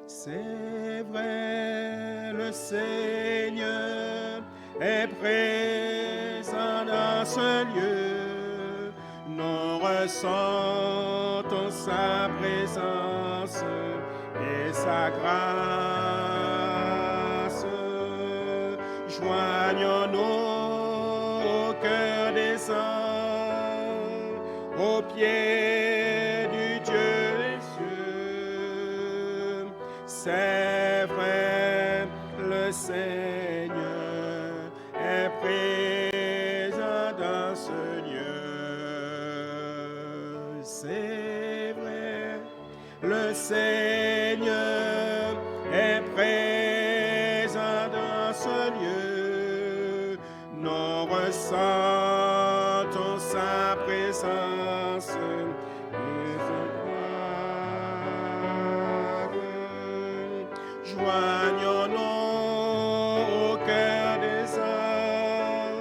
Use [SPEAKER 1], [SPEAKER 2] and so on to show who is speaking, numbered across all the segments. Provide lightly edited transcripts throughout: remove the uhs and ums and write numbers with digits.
[SPEAKER 1] C'est vrai, le Seigneur est présent dans ce lieu. Nous ressentons sa présence et sa grâce. Joignons-nous au cœur des saints, au pied du Dieu des cieux. C'est vrai, le Seigneur est présent dans ce lieu. C'est vrai, le Seigneur est présent dans ce lieu. Nous ressentons sa présence et sa gloire. Joignons-nous au cœur des saints,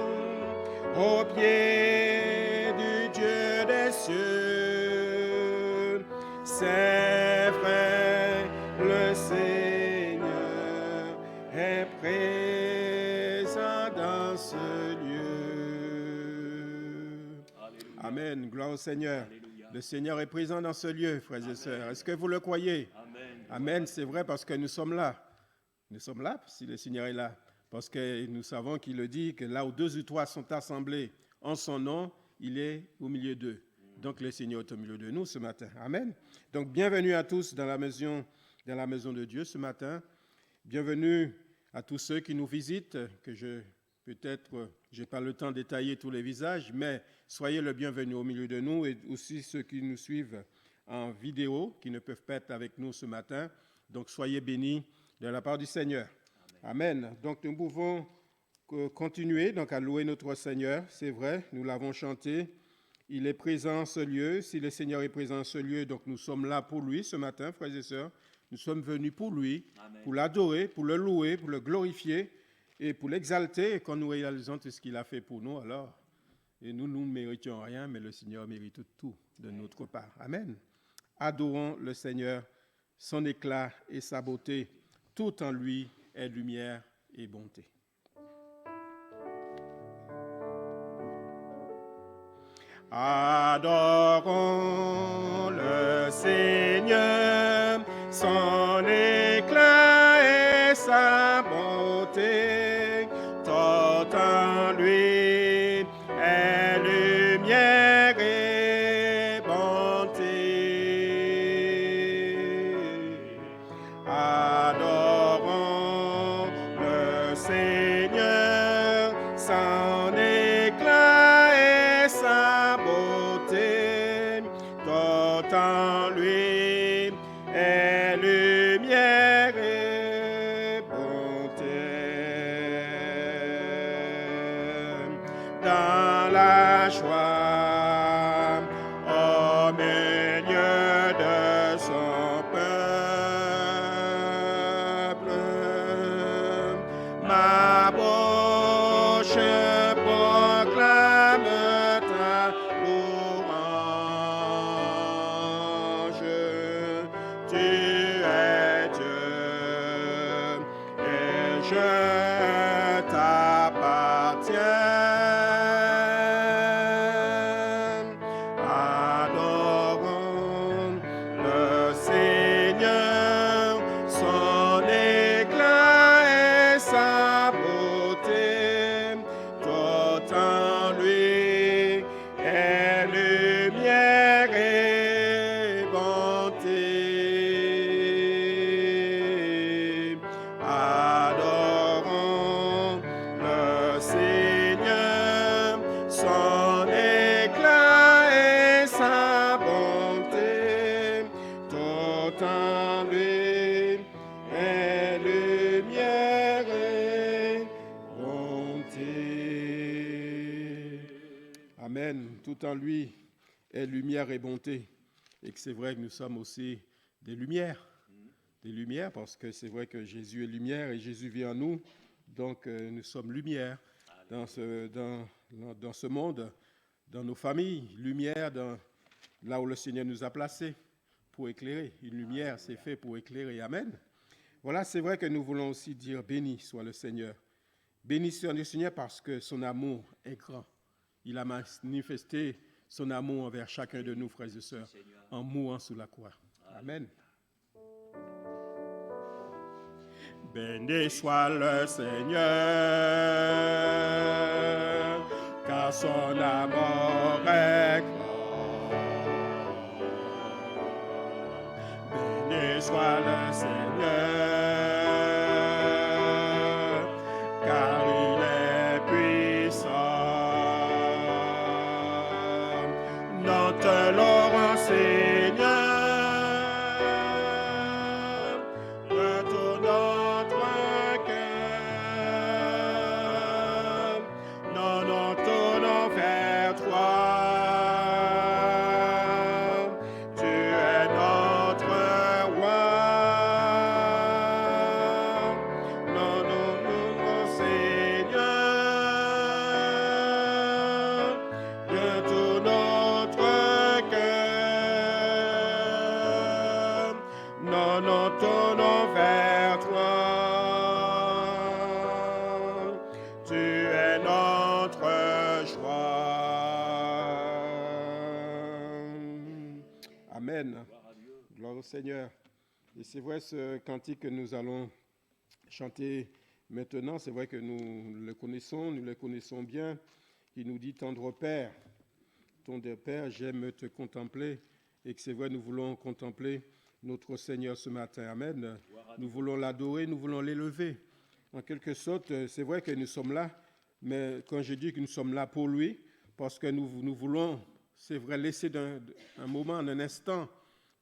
[SPEAKER 1] au pied du Dieu des cieux. C'est vrai, le Seigneur est présent dans ce lieu. Alléluia. Amen. Gloire au Seigneur. Alléluia. Le Seigneur est présent dans ce lieu, frères Amen. Et sœurs. Est-ce que vous le croyez? Amen. Amen, c'est vrai parce que nous sommes là. Nous sommes là si le Seigneur est là. Parce que nous savons qu'il le dit que là où 2 ou 3 sont assemblés en son nom, il est au milieu d'eux. Donc le Seigneur est au milieu de nous ce matin. Amen. Donc bienvenue à tous dans la maison de Dieu ce matin. Bienvenue à tous ceux qui nous visitent, que je n'ai pas le temps de détailler tous les visages, mais soyez le bienvenu au milieu de nous et aussi ceux qui nous suivent en vidéo, qui ne peuvent pas être avec nous ce matin. Donc soyez bénis de la part du Seigneur. Amen. Amen. Donc nous pouvons continuer donc, à louer notre Seigneur. C'est vrai, nous l'avons chanté. Il est présent en ce lieu. Si le Seigneur est présent en ce lieu, donc nous sommes là pour lui ce matin, frères et sœurs. Nous sommes venus pour lui, Amen. Pour l'adorer, pour le louer, pour le glorifier et pour l'exalter. Et quand nous réalisons tout ce qu'il a fait pour nous, alors, et nous ne méritions rien, mais le Seigneur mérite tout de notre part. Amen. Adorons le Seigneur, son éclat et sa beauté. Tout en lui est lumière et bonté. Adorons le Seigneur, son éclat et sa bonté, tout en lui est lumière et bonté. Adorons le Seigneur, son éclat et sa beauté, tout en lui est lumière et bonté. Dans la joie, au milieu de son peuple, ma bouche proclame ta louange. Tu es Dieu et je t'appartiens. Adorons le Seigneur, son éclat et sa beauté, tout en lui est lumière et bonté. Adorons le Seigneur, son éclat et sa bonté, tout en lui est lumière et bonté. Amen. Tout en lui est lumière et bonté. Et que c'est vrai que nous sommes aussi des lumières. Des lumières parce que c'est vrai que Jésus est lumière et Jésus vit en nous. Donc nous sommes lumière dans ce monde, dans nos familles. Lumière là où le Seigneur nous a placés pour éclairer. Une lumière, c'est fait pour éclairer. Amen. Voilà, c'est vrai que nous voulons aussi dire béni soit le Seigneur. Béni soit le Seigneur parce que son amour est grand. Il a manifesté son amour envers chacun de nous, frères et sœurs, en mourant sous la croix. Amen. Béni soit le Seigneur, car son amour est grand. Béni soit le Seigneur, car il est puissant. Nous te louons, Seigneur. Gloire au Seigneur. Et c'est vrai, ce cantique que nous allons chanter maintenant, c'est vrai que nous le connaissons bien. Il nous dit, tendre Père, j'aime te contempler. Et que c'est vrai, nous voulons contempler notre Seigneur ce matin. Amen. Nous voulons l'adorer, nous voulons l'élever. En quelque sorte, c'est vrai que nous sommes là, mais quand je dis que nous sommes là pour lui, parce que nous voulons, c'est vrai, laisser un moment, un instant,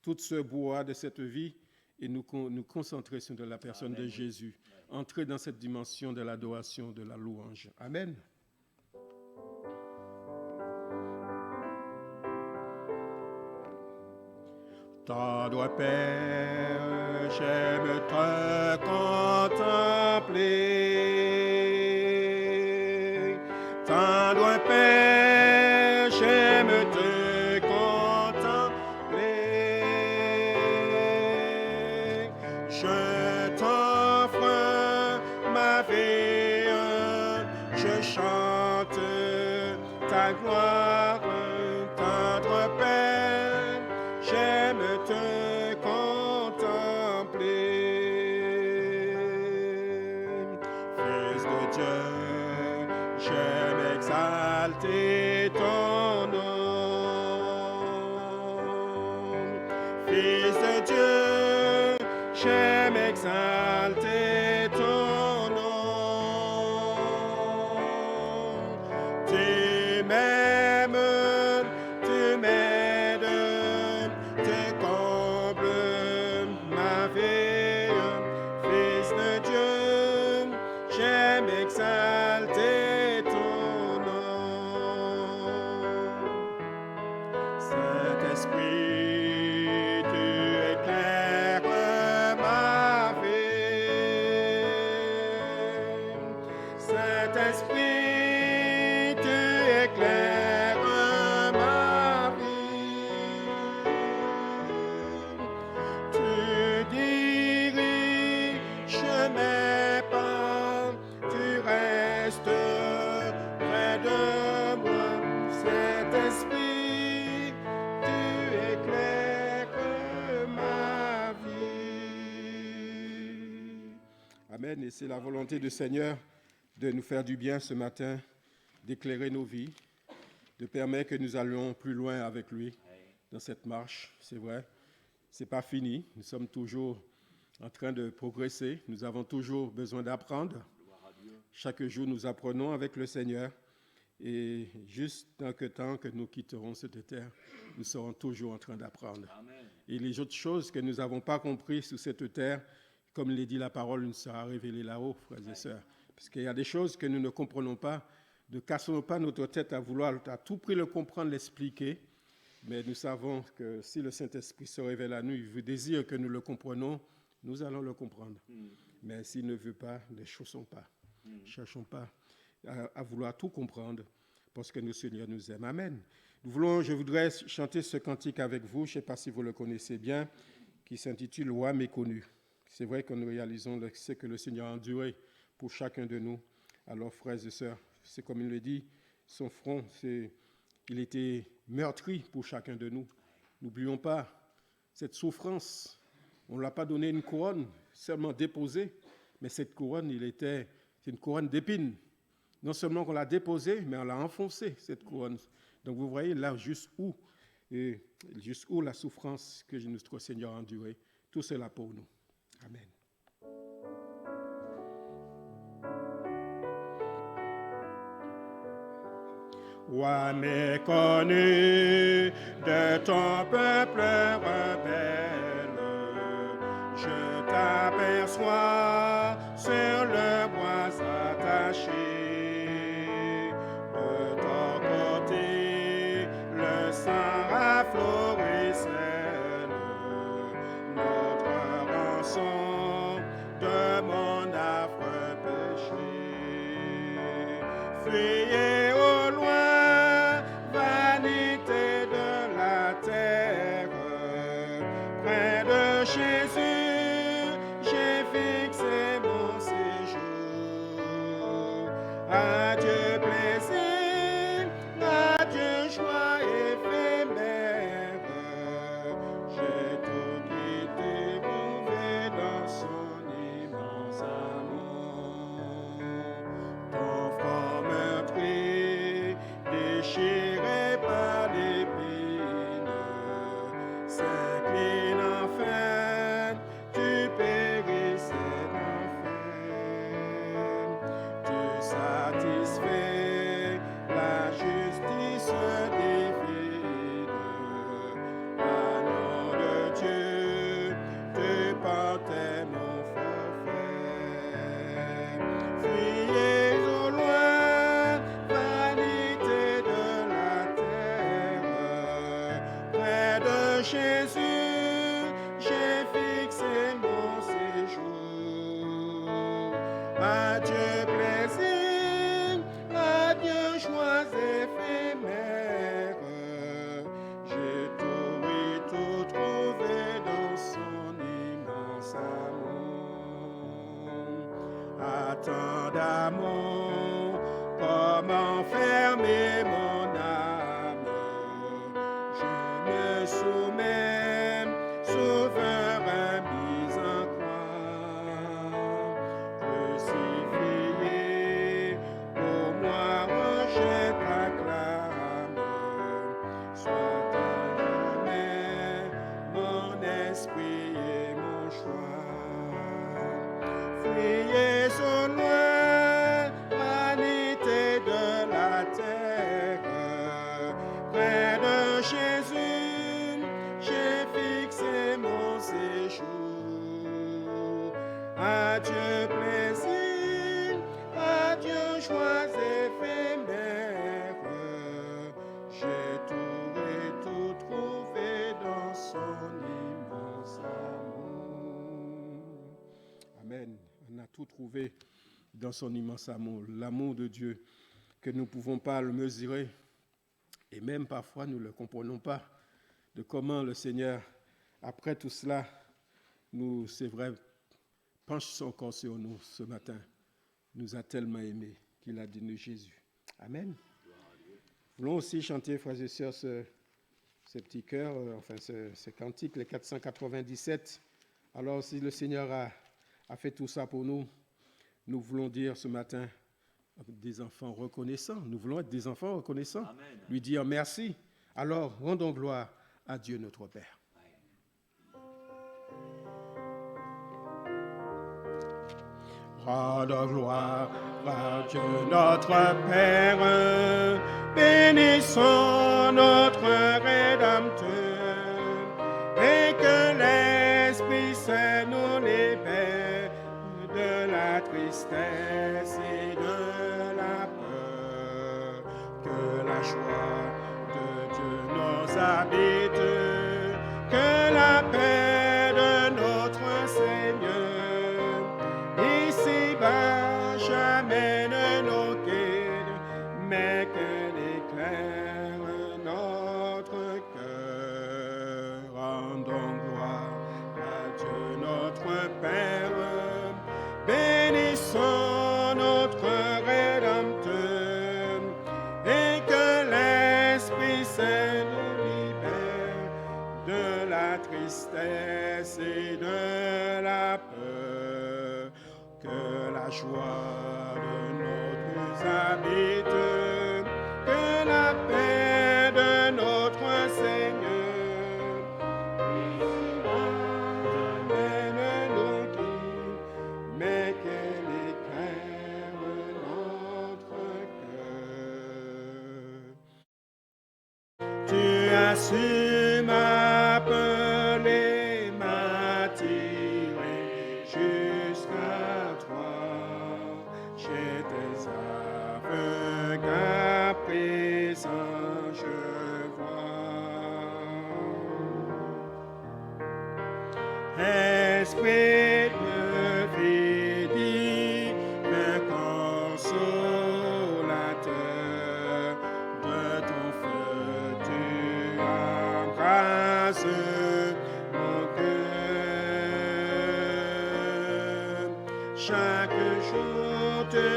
[SPEAKER 1] tout ce brouhaha de cette vie et nous concentrer sur la personne de Jésus. Entrer dans cette dimension de l'adoration, de la louange. Amen. Tendre Père, j'aime te contempler. Tendre Père, j'aime te contempler. Je t'offre ma vie, je chante ta gloire, tendre Père, j'aime te contempler. Fils de Dieu, j'aime exalter ton nom. Fils de Dieu, j'aime exalter ton nom. Tu m'aimes, tu m'aides, tu combles ma vie. Fils de Dieu, j'aime exalter ton nom. Saint-Esprit, tu éclaires ma vie. Saint-Esprit, tu éclaires ma vie. Tu diriges mes pas, tu restes près de moi. Saint-Esprit, tu éclaires ma vie. Amen. Et c'est la volonté du Seigneur de nous faire du bien ce matin, d'éclairer nos vies, de permettre que nous allions plus loin avec lui dans cette marche. C'est vrai, ce n'est pas fini. Nous sommes toujours en train de progresser. Nous avons toujours besoin d'apprendre. Chaque jour, nous apprenons avec le Seigneur. Et juste tant que nous quitterons cette terre, nous serons toujours en train d'apprendre. Amen. Et les autres choses que nous n'avons pas comprises sur cette terre, comme l'a dit la parole, nous sera révélée là-haut, frères et sœurs. Parce qu'il y a des choses que nous ne comprenons pas. Ne cassons pas notre tête à vouloir à tout prix le comprendre, l'expliquer. Mais nous savons que si le Saint-Esprit se révèle à nous, il veut désire que nous le comprenions, nous allons le comprendre. Mais s'il ne veut pas, ne cherchons pas. Cherchons pas à vouloir tout comprendre, parce que notre Seigneur nous aime. Amen. Je voudrais chanter ce cantique avec vous, je ne sais pas si vous le connaissez bien, qui s'intitule « Roi méconnu ». c'est vrai que nous réalisons ce que le Seigneur a enduré pour chacun de nous. Alors, frères et sœurs, c'est comme il le dit, son front, il était meurtri pour chacun de nous. N'oublions pas cette souffrance. On ne l'a pas donné une couronne, seulement déposée, mais cette couronne, c'est une couronne d'épines. Non seulement qu'on l'a déposée, mais on l'a enfoncée, cette couronne. Donc vous voyez là jusqu'où la souffrance que notre Seigneur a endurée. Tout cela pour nous. Amen. Roi méconnu de ton peuple rebelle, je t'aperçois sur le bois attaché. De ton côté, le sang affluissait, notre rançon de mon affreux péché. Fuyez au loin, vanité de la terre, près de Jésus, j'ai fixé mon séjour. Adieu plaisir, adieu joie éphémère, j'ai tout quitté, mouvé dans son immense amour. Ton front meurtri, déchiré par l'épine, s'incline enfin, tu périssais d'enfer. Tu satisfais la justice divine, agneau de Dieu, tu portais mon forfait. Fuyez au loin, vanité de la terre, près de Jésus, j'ai fixé mon séjour. Adieu plaisir, adieu joies éphémères, j'ai tout, oui, tout trouvé dans son immense amour. À tant d'amour, comment fermer mon âme? Je me soumets, souverain mis en croix. Crucifié, pour moi, je t'acclame. Sois à jamais mon esprit et mon choix. Fuyez au loin, vanité de la terre, près de Jésus, j'ai fixé mon séjour. Adieu plaisir, adieu joies éphémères, j'ai tout et tout trouvé dans son immense amour. Amen. On a tout trouvé dans son immense amour, l'amour de Dieu, que nous ne pouvons pas le mesurer, et même parfois nous ne le comprenons pas, de comment le Seigneur, après tout cela, c'est vrai, penche son corps sur nous ce matin, nous a tellement aimés qu'il a donné Jésus. Amen. Voulons aussi chanter, frères et sœurs, ce petit chœur, ce cantique, les 497. Alors, si le Seigneur a fait tout ça pour nous, nous voulons dire ce matin des enfants reconnaissants. Nous voulons être des enfants reconnaissants. Amen. Lui dire merci. Alors, rendons gloire à Dieu notre Père. Rendons gloire à Dieu notre Père, bénissons notre Rédempteur, et que l'Esprit Saint nous libère de la tristesse et de la peur, que la joie de Dieu nous habite, que la paix de notre Seigneur ici-bas jamais ne nous quitte, mais qu'elle éclaire notre cœur. Rendons gloire à Dieu notre Père, la tristesse et de la peur, que la joie de notre habite, que la paix de notre Seigneur, amène-nous guide, mais qu'elle éclaire notre cœur. Tu as su m'appeler, m'attirer jusqu'à toi. J'étais aveugle, à présent je vois. Esprit de vie divin consolateur, de ton feu tu embrasses mon cœur. Chaque jour te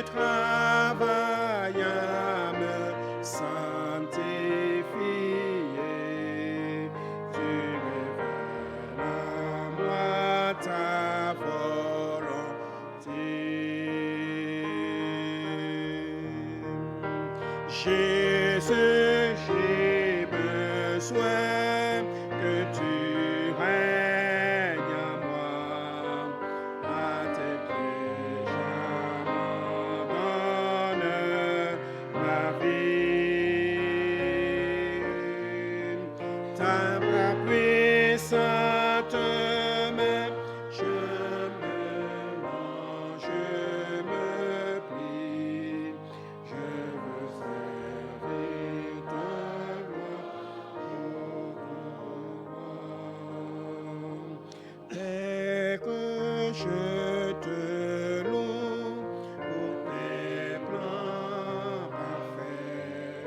[SPEAKER 1] travaille à me sanctifier. Tu révèles en moi ta volonté. Jésus, j'ai besoin que tu règnes en moi. À tes pieds, j'abandonne ma vie. Ta main puissante main, je me lance, je me plie. Je veux servir ta gloire. Dès que je te loue pour tes plans parfaits,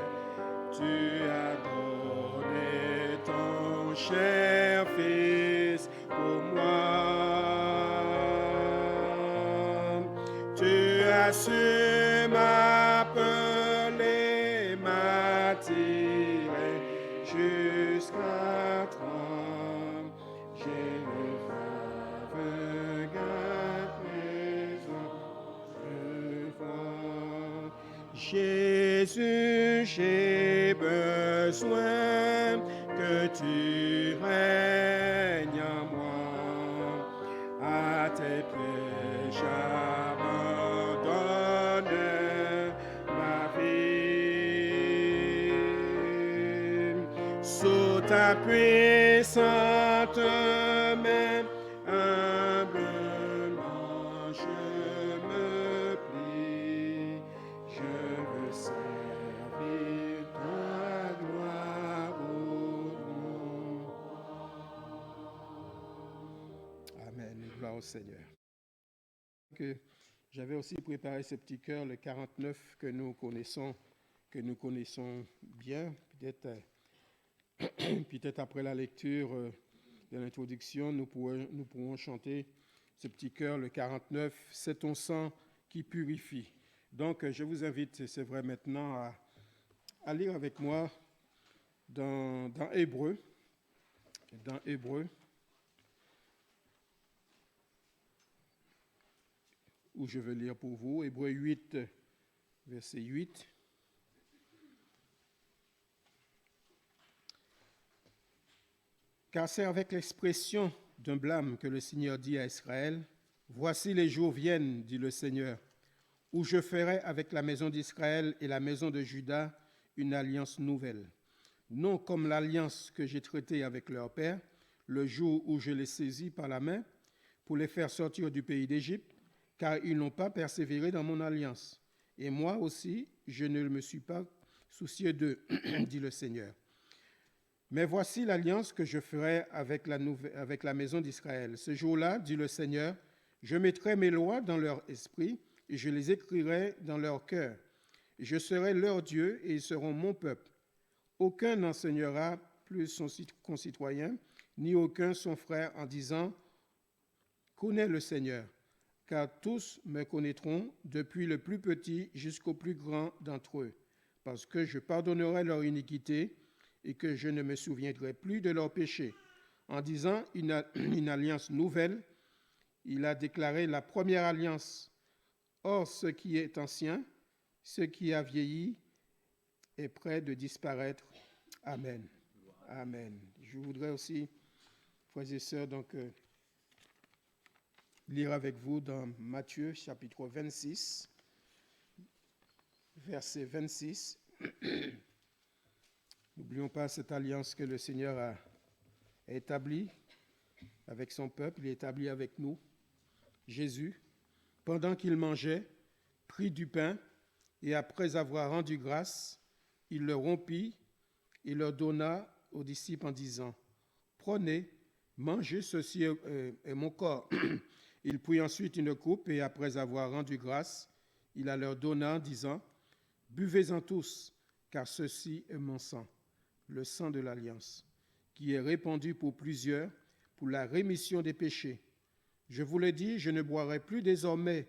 [SPEAKER 1] tu as donné ton cher Fils pour moi. Tu as su m'appeler, m'attirer jusqu'à toi. J'ai les aveugles, à présent je vois. Jésus, j'ai besoin que tu règnes en moi. À tes pieds, j'abandonne ma vie. Sous ta puissante main, humblement je me plie. Je veux servir ta gloire au monde. Amen. Gloire au Seigneur. J'avais aussi préparé ce petit cœur, le 49, que nous connaissons bien. Peut-être après la lecture de l'introduction, nous pourrons chanter ce petit cœur, le 49, c'est ton sang qui purifie. Donc, je vous invite, c'est vrai maintenant, à lire avec moi dans Hébreux, où je vais lire pour vous, Hébreux 8, verset 8. Car c'est avec l'expression d'un blâme que le Seigneur dit à Israël, « Voici les jours viennent, dit le Seigneur, où je ferai avec la maison d'Israël et la maison de Juda une alliance nouvelle, non comme l'alliance que j'ai traitée avec leur père, le jour où je les saisis par la main pour les faire sortir du pays d'Égypte, car ils n'ont pas persévéré dans mon alliance. Et moi aussi, je ne me suis pas soucié d'eux, dit le Seigneur. Mais voici l'alliance que je ferai avec la maison d'Israël. Ce jour-là, dit le Seigneur, je mettrai mes lois dans leur esprit et je les écrirai dans leur cœur. Je serai leur Dieu et ils seront mon peuple. Aucun n'enseignera plus son concitoyen, ni aucun son frère en disant « Connais le Seigneur », car tous me connaîtront, depuis le plus petit jusqu'au plus grand d'entre eux, parce que je pardonnerai leur iniquité et que je ne me souviendrai plus de leurs péchés. en disant une alliance nouvelle. Il a déclaré la première alliance. Or, ce qui est ancien, ce qui a vieilli, est près de disparaître. Amen. Amen. Je voudrais aussi, frères et sœurs, donc, lire avec vous dans Matthieu chapitre 26, verset 26. N'oublions pas cette alliance que le Seigneur a établie avec son peuple, il est établi avec nous. Jésus, pendant qu'il mangeait, prit du pain et après avoir rendu grâce, il le rompit et le donna aux disciples en disant, « Prenez, mangez, ceci est mon corps. » Il prit ensuite une coupe et après avoir rendu grâce, il la leur donna en disant, « Buvez-en tous, car ceci est mon sang, le sang de l'alliance, qui est répandu pour plusieurs pour la rémission des péchés. Je vous le dis, je ne boirai plus désormais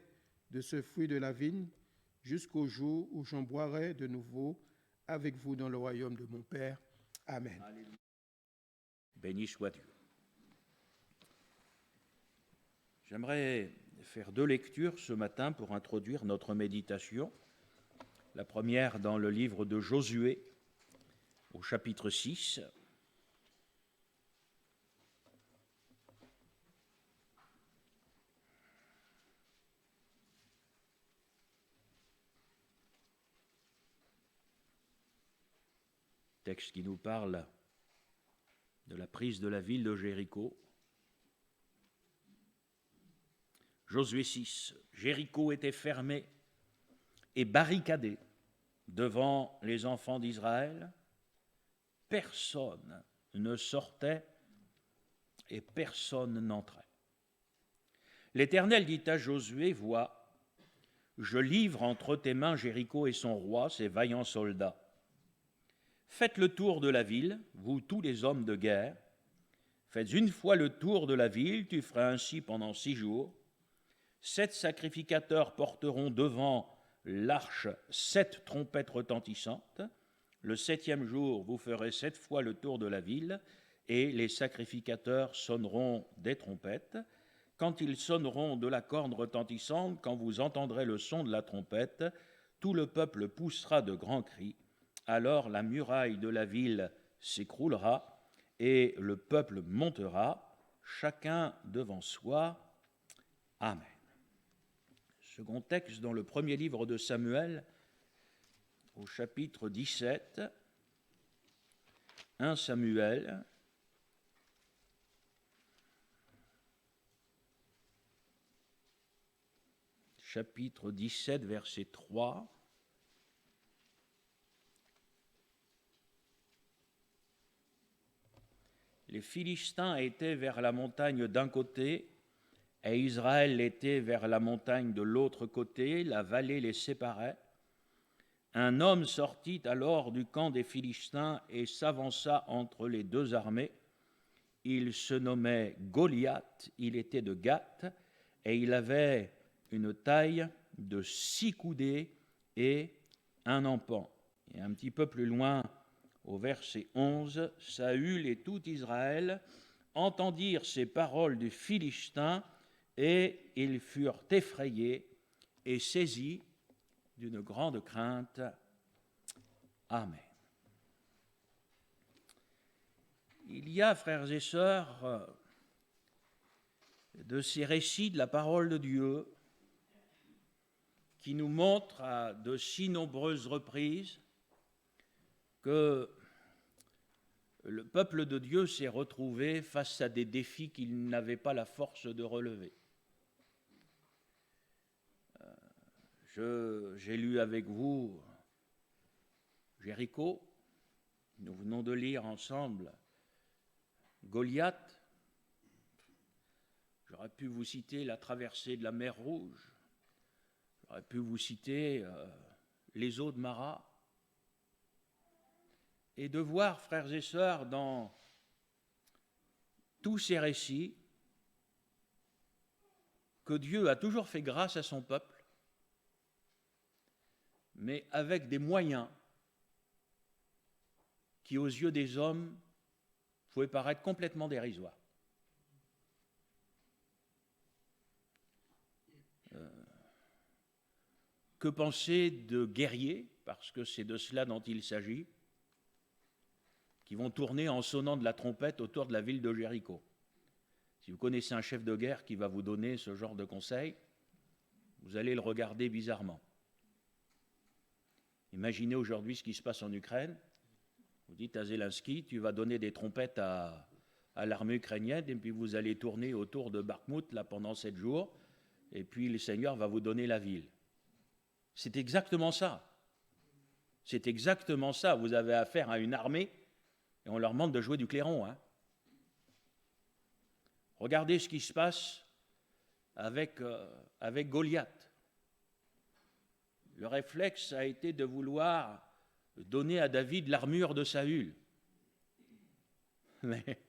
[SPEAKER 1] de ce fruit de la vigne jusqu'au jour où j'en boirai de nouveau avec vous dans le royaume de mon Père. Amen. »
[SPEAKER 2] Béni soit Dieu. J'aimerais faire 2 lectures ce matin pour introduire notre méditation. La première dans le livre de Josué, au chapitre 6. Texte qui nous parle de la prise de la ville de Jéricho. Josué 6. Jéricho était fermé et barricadé devant les enfants d'Israël. Personne ne sortait et personne n'entrait. L'Éternel dit à Josué, « Vois, je livre entre tes mains Jéricho et son roi, ses vaillants soldats. Faites le tour de la ville, vous tous les hommes de guerre. Faites une fois le tour de la ville, tu feras ainsi pendant 6 jours. 7 sacrificateurs porteront devant l'arche 7 trompettes retentissantes. Le 7e jour, vous ferez 7 fois le tour de la ville, et les sacrificateurs sonneront des trompettes. Quand ils sonneront de la corne retentissante, quand vous entendrez le son de la trompette, tout le peuple poussera de grands cris. Alors la muraille de la ville s'écroulera, et le peuple montera, chacun devant soi. Amen. Second texte dans le premier livre de Samuel, au chapitre 17, 1 Samuel, chapitre 17, verset 3. Les Philistins étaient vers la montagne d'un côté, et Israël était vers la montagne de l'autre côté, la vallée les séparait. Un homme sortit alors du camp des Philistins et s'avança entre les 2 armées. Il se nommait Goliath, il était de Gath, et il avait une taille de 6 coudées et un empan. Et un petit peu plus loin, au verset 11, Saül et tout Israël entendirent ces paroles du Philistin, et ils furent effrayés et saisis d'une grande crainte. Amen. Il y a, frères et sœurs, de ces récits de la parole de Dieu qui nous montrent à de si nombreuses reprises que le peuple de Dieu s'est retrouvé face à des défis qu'il n'avait pas la force de relever. J'ai lu avec vous Jéricho, nous venons de lire ensemble Goliath. J'aurais pu vous citer la traversée de la mer Rouge, j'aurais pu vous citer les eaux de Mara, et de voir, frères et sœurs, dans tous ces récits, que Dieu a toujours fait grâce à son peuple, mais avec des moyens qui, aux yeux des hommes, pouvait paraître complètement dérisoire. Que penser de guerriers, parce que c'est de cela dont il s'agit, qui vont tourner en sonnant de la trompette autour de la ville de Jéricho? Si vous connaissez un chef de guerre qui va vous donner ce genre de conseils, vous allez le regarder bizarrement. Imaginez aujourd'hui ce qui se passe en Ukraine. Vous dites à Zelensky, tu vas donner des trompettes à l'armée ukrainienne, et puis vous allez tourner autour de Bakhmout là, pendant 7 jours, et puis le Seigneur va vous donner la ville. C'est exactement ça. C'est exactement ça. Vous avez affaire à une armée, et on leur demande de jouer du clairon. Hein. Regardez ce qui se passe avec Goliath. Le réflexe a été de vouloir donner à David l'armure de Saül. Mais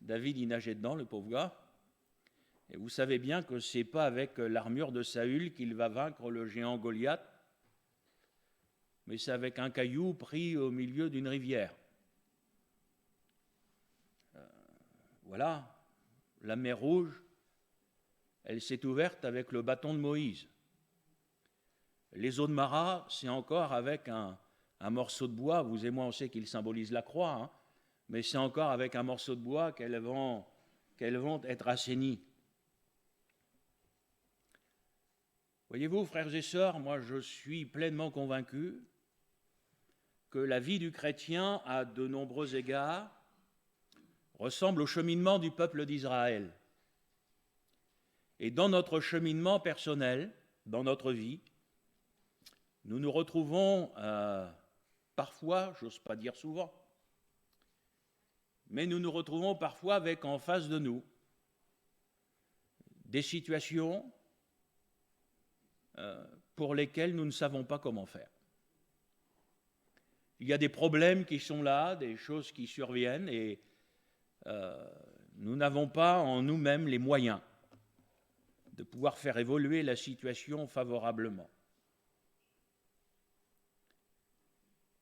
[SPEAKER 2] David, il nageait dedans, le pauvre gars. Et vous savez bien que ce n'est pas avec l'armure de Saül qu'il va vaincre le géant Goliath, mais c'est avec un caillou pris au milieu d'une rivière. Voilà, la mer Rouge, elle s'est ouverte avec le bâton de Moïse. Les eaux de Mara, c'est encore avec un morceau de bois. Vous et moi, on sait qu'il symbolise la croix, hein, mais c'est encore avec un morceau de bois qu'elles vont être assainies. Voyez-vous, frères et sœurs, moi je suis pleinement convaincu que la vie du chrétien, à de nombreux égards, ressemble au cheminement du peuple d'Israël. Et dans notre cheminement personnel, dans notre vie, nous nous retrouvons parfois, j'ose pas dire souvent, mais nous nous retrouvons parfois avec en face de nous des situations pour lesquelles nous ne savons pas comment faire. Il y a des problèmes qui sont là, des choses qui surviennent et nous n'avons pas en nous-mêmes les moyens de pouvoir faire évoluer la situation favorablement.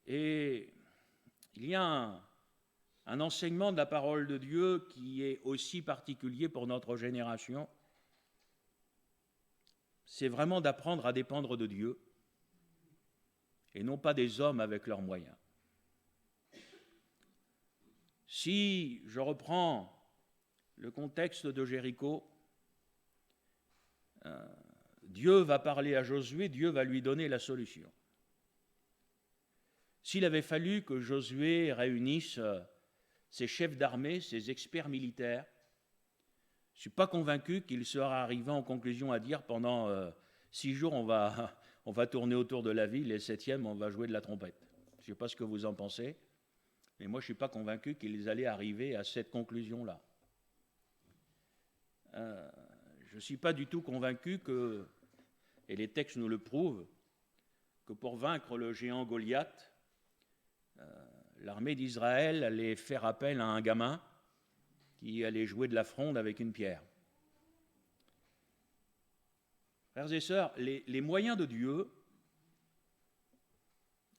[SPEAKER 2] Et il y a un enseignement de la parole de Dieu qui est aussi particulier pour notre génération. C'est vraiment d'apprendre à dépendre de Dieu et non pas des hommes avec leurs moyens. Si je reprends le contexte de Jéricho, Dieu va parler à Josué, Dieu va lui donner la solution. S'il avait fallu que Josué réunisse ses chefs d'armée, ses experts militaires, je ne suis pas convaincu qu'il sera arrivé en conclusion à dire pendant 6 jours on va tourner autour de la ville et le 7e on va jouer de la trompette. Je ne sais pas ce que vous en pensez, mais moi je ne suis pas convaincu qu'ils allaient arriver à cette conclusion-là. Je ne suis pas du tout convaincu que, et les textes nous le prouvent, que pour vaincre le géant Goliath, l'armée d'Israël allait faire appel à un gamin qui allait jouer de la fronde avec une pierre. Frères et sœurs, les moyens de Dieu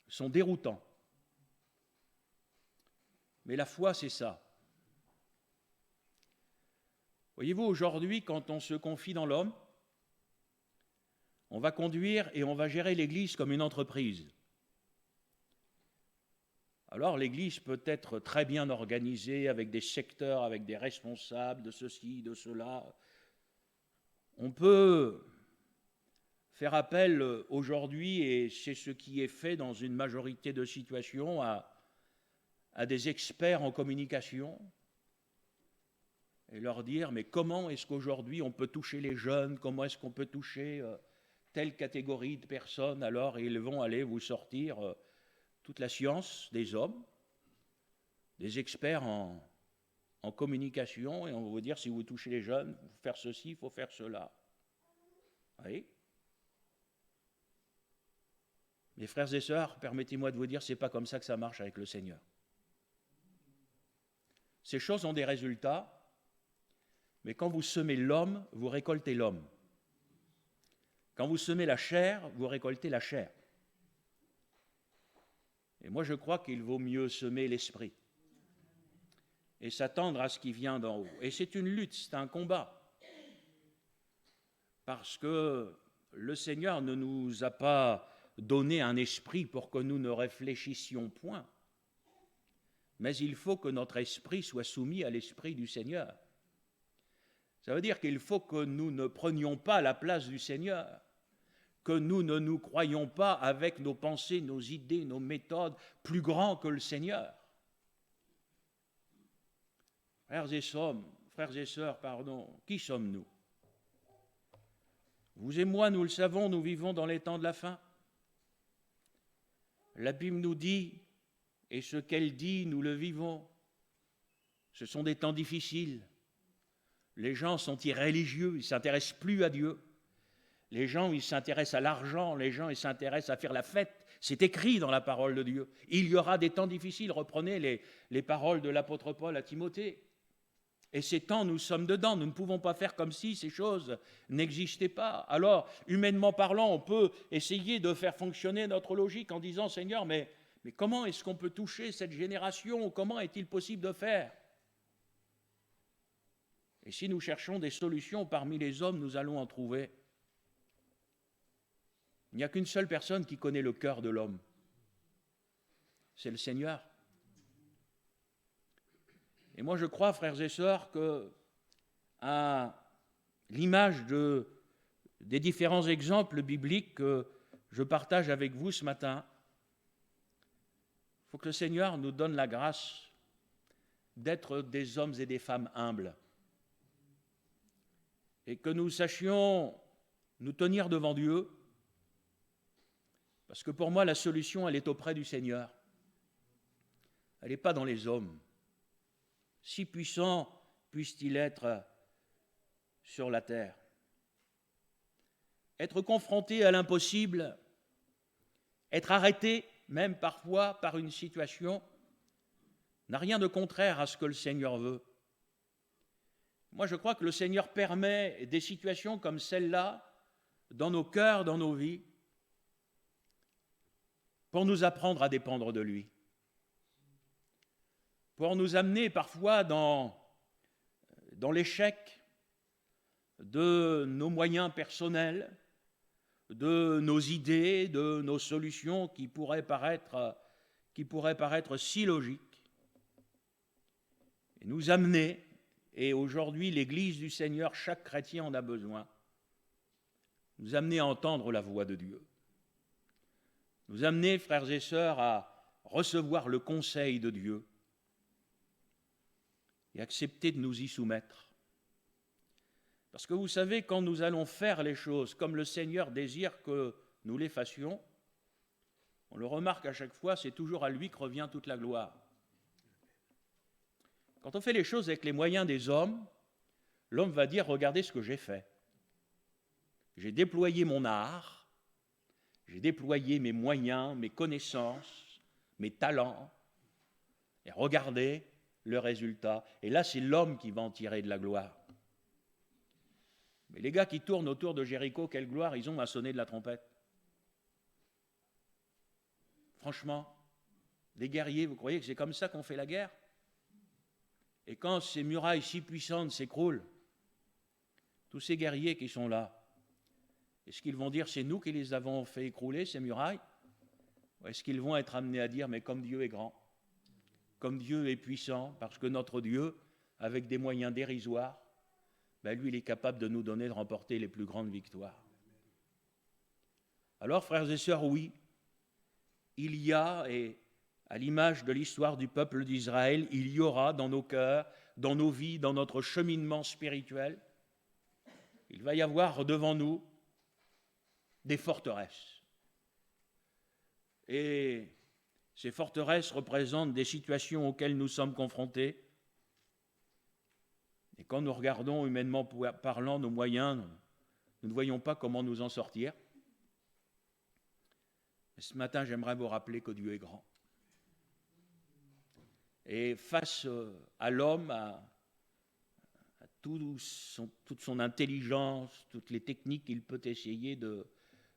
[SPEAKER 2] sont déroutants. Mais la foi, c'est ça. Voyez-vous, aujourd'hui, quand on se confie dans l'homme, on va conduire et on va gérer l'Église comme une entreprise. Alors l'Église peut être très bien organisée, avec des secteurs, avec des responsables de ceci, de cela. On peut faire appel aujourd'hui, et c'est ce qui est fait dans une majorité de situations, à des experts en communication, et leur dire, mais comment est-ce qu'aujourd'hui on peut toucher les jeunes, comment est-ce qu'on peut toucher telle catégorie de personnes, alors ils vont aller vous sortir toute la science des hommes, des experts en communication, et on va vous dire, si vous touchez les jeunes, il faut faire ceci, il faut faire cela. Oui. Mes frères et sœurs, permettez-moi de vous dire, ce n'est pas comme ça que ça marche avec le Seigneur. Ces choses ont des résultats, mais quand vous semez l'homme, vous récoltez l'homme. Quand vous semez la chair, vous récoltez la chair. Et moi, je crois qu'il vaut mieux semer l'esprit. et s'attendre à ce qui vient d'en haut. Et c'est une lutte, c'est un combat. Parce que le Seigneur ne nous a pas donné un esprit pour que nous ne réfléchissions point. Mais il faut que notre esprit soit soumis à l'esprit du Seigneur. Ça veut dire qu'il faut que nous ne prenions pas la place du Seigneur, que nous ne nous croyions pas avec nos pensées, nos idées, nos méthodes plus grands que le Seigneur. Frères et sœurs, qui sommes-nous? Vous et moi, nous le savons, nous vivons dans les temps de la fin. La Bible nous dit, et ce qu'elle dit, nous le vivons. Ce sont des temps difficiles. Les gens sont irréligieux, ils ne s'intéressent plus à Dieu. Les gens, ils s'intéressent à l'argent, les gens, ils s'intéressent à faire la fête. C'est écrit dans la parole de Dieu. Il y aura des temps difficiles. Reprenez les paroles de l'apôtre Paul à Timothée. Et ces temps, nous sommes dedans. Nous ne pouvons pas faire comme si ces choses n'existaient pas. Alors, humainement parlant, on peut essayer de faire fonctionner notre logique en disant, Seigneur, mais comment est-ce qu'on peut toucher cette génération? Comment est-il possible de faire? Et si nous cherchons des solutions parmi les hommes, nous allons en trouver. Il n'y a qu'une seule personne qui connaît le cœur de l'homme. C'est le Seigneur. Et moi, je crois, frères et sœurs, que à l'image des différents exemples bibliques que je partage avec vous ce matin, il faut que le Seigneur nous donne la grâce d'être des hommes et des femmes humbles et que nous sachions nous tenir devant Dieu, parce que pour moi, la solution, elle est auprès du Seigneur. Elle n'est pas dans les hommes. Si puissant puisse-t-il être sur la terre. Être confronté à l'impossible, être arrêté, même parfois par une situation, n'a rien de contraire à ce que le Seigneur veut. Moi, je crois que le Seigneur permet des situations comme celle-là dans nos cœurs, dans nos vies, pour nous apprendre à dépendre de lui, pour nous amener parfois dans l'échec de nos moyens personnels, de nos idées, de nos solutions qui pourraient paraître si logiques, et nous amener, et aujourd'hui l'Église du Seigneur, chaque chrétien en a besoin, nous amener à entendre la voix de Dieu, nous amener, frères et sœurs, à recevoir le conseil de Dieu et accepter de nous y soumettre. Parce que vous savez, quand nous allons faire les choses comme le Seigneur désire que nous les fassions, on le remarque à chaque fois, c'est toujours à lui que revient toute la gloire. Quand on fait les choses avec les moyens des hommes, l'homme va dire, regardez ce que j'ai fait. J'ai déployé mon art, j'ai déployé mes moyens, mes connaissances, mes talents, et regardez le résultat. Et là, c'est l'homme qui va en tirer de la gloire. Mais les gars qui tournent autour de Jéricho, quelle gloire ils ont à sonner de la trompette. Franchement, des guerriers, vous croyez que c'est comme ça qu'on fait la guerre? Et quand ces murailles si puissantes s'écroulent, tous ces guerriers qui sont là, est-ce qu'ils vont dire c'est nous qui les avons fait écrouler, ces murailles? Ou est-ce qu'ils vont être amenés à dire mais comme Dieu est grand, comme Dieu est puissant, parce que notre Dieu, avec des moyens dérisoires, lui, il est capable de nous donner, de remporter les plus grandes victoires. Alors, frères et sœurs, oui, il y a, et à l'image de l'histoire du peuple d'Israël, il y aura dans nos cœurs, dans nos vies, dans notre cheminement spirituel, il va y avoir devant nous des forteresses. Et ces forteresses représentent des situations auxquelles nous sommes confrontés. Et quand nous regardons humainement parlant nos moyens, nous ne voyons pas comment nous en sortir. Et ce matin, j'aimerais vous rappeler que Dieu est grand. Et face à l'homme, à toute son intelligence, toutes les techniques qu'il peut essayer de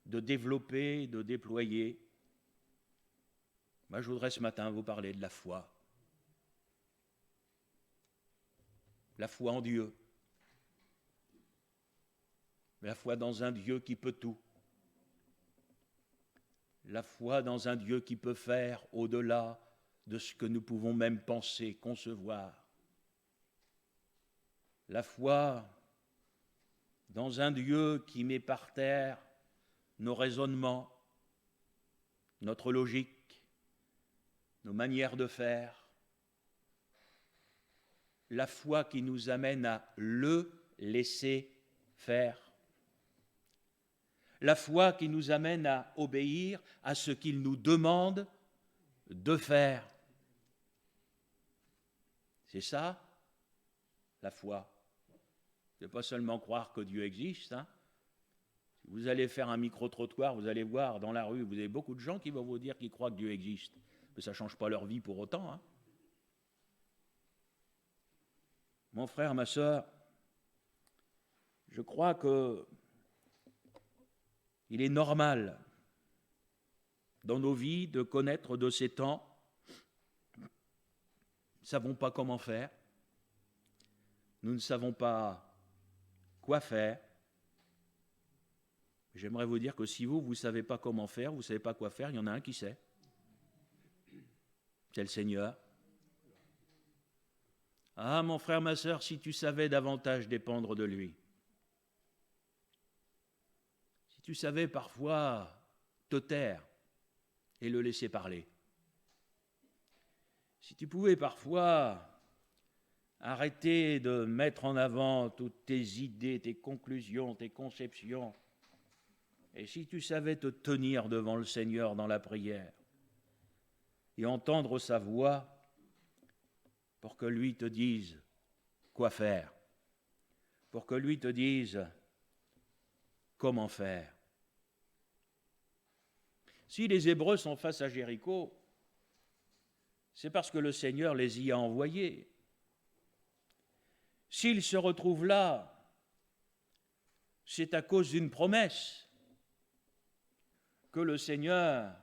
[SPEAKER 2] développer, de déployer, moi je voudrais ce matin vous parler de la foi. la foi en Dieu, la foi dans un Dieu qui peut tout, la foi dans un Dieu qui peut faire au-delà de ce que nous pouvons même penser, concevoir, la foi dans un Dieu qui met par terre nos raisonnements, notre logique, nos manières de faire, la foi qui nous amène à le laisser faire, la foi qui nous amène à obéir à ce qu'il nous demande de faire. C'est ça, la foi. Ce n'est pas seulement croire que Dieu existe. Vous allez faire un micro-trottoir, vous allez voir dans la rue, vous avez beaucoup de gens qui vont vous dire qu'ils croient que Dieu existe. Mais ça ne change pas leur vie pour autant. Mon frère, ma sœur, je crois que il est normal dans nos vies de connaître de ces temps. Nous ne savons pas comment faire. Nous ne savons pas quoi faire. J'aimerais vous dire que si vous ne savez pas comment faire, vous ne savez pas quoi faire, il y en a un qui sait. C'est le Seigneur. Ah, mon frère, ma sœur, si tu savais davantage dépendre de lui, si tu savais parfois te taire et le laisser parler, si tu pouvais parfois arrêter de mettre en avant toutes tes idées, tes conclusions, tes conceptions, et si tu savais te tenir devant le Seigneur dans la prière et entendre sa voix pour que lui te dise quoi faire, pour que lui te dise comment faire. Si les Hébreux sont face à Jéricho, c'est parce que le Seigneur les y a envoyés. S'ils se retrouvent là, c'est à cause d'une promesse que le Seigneur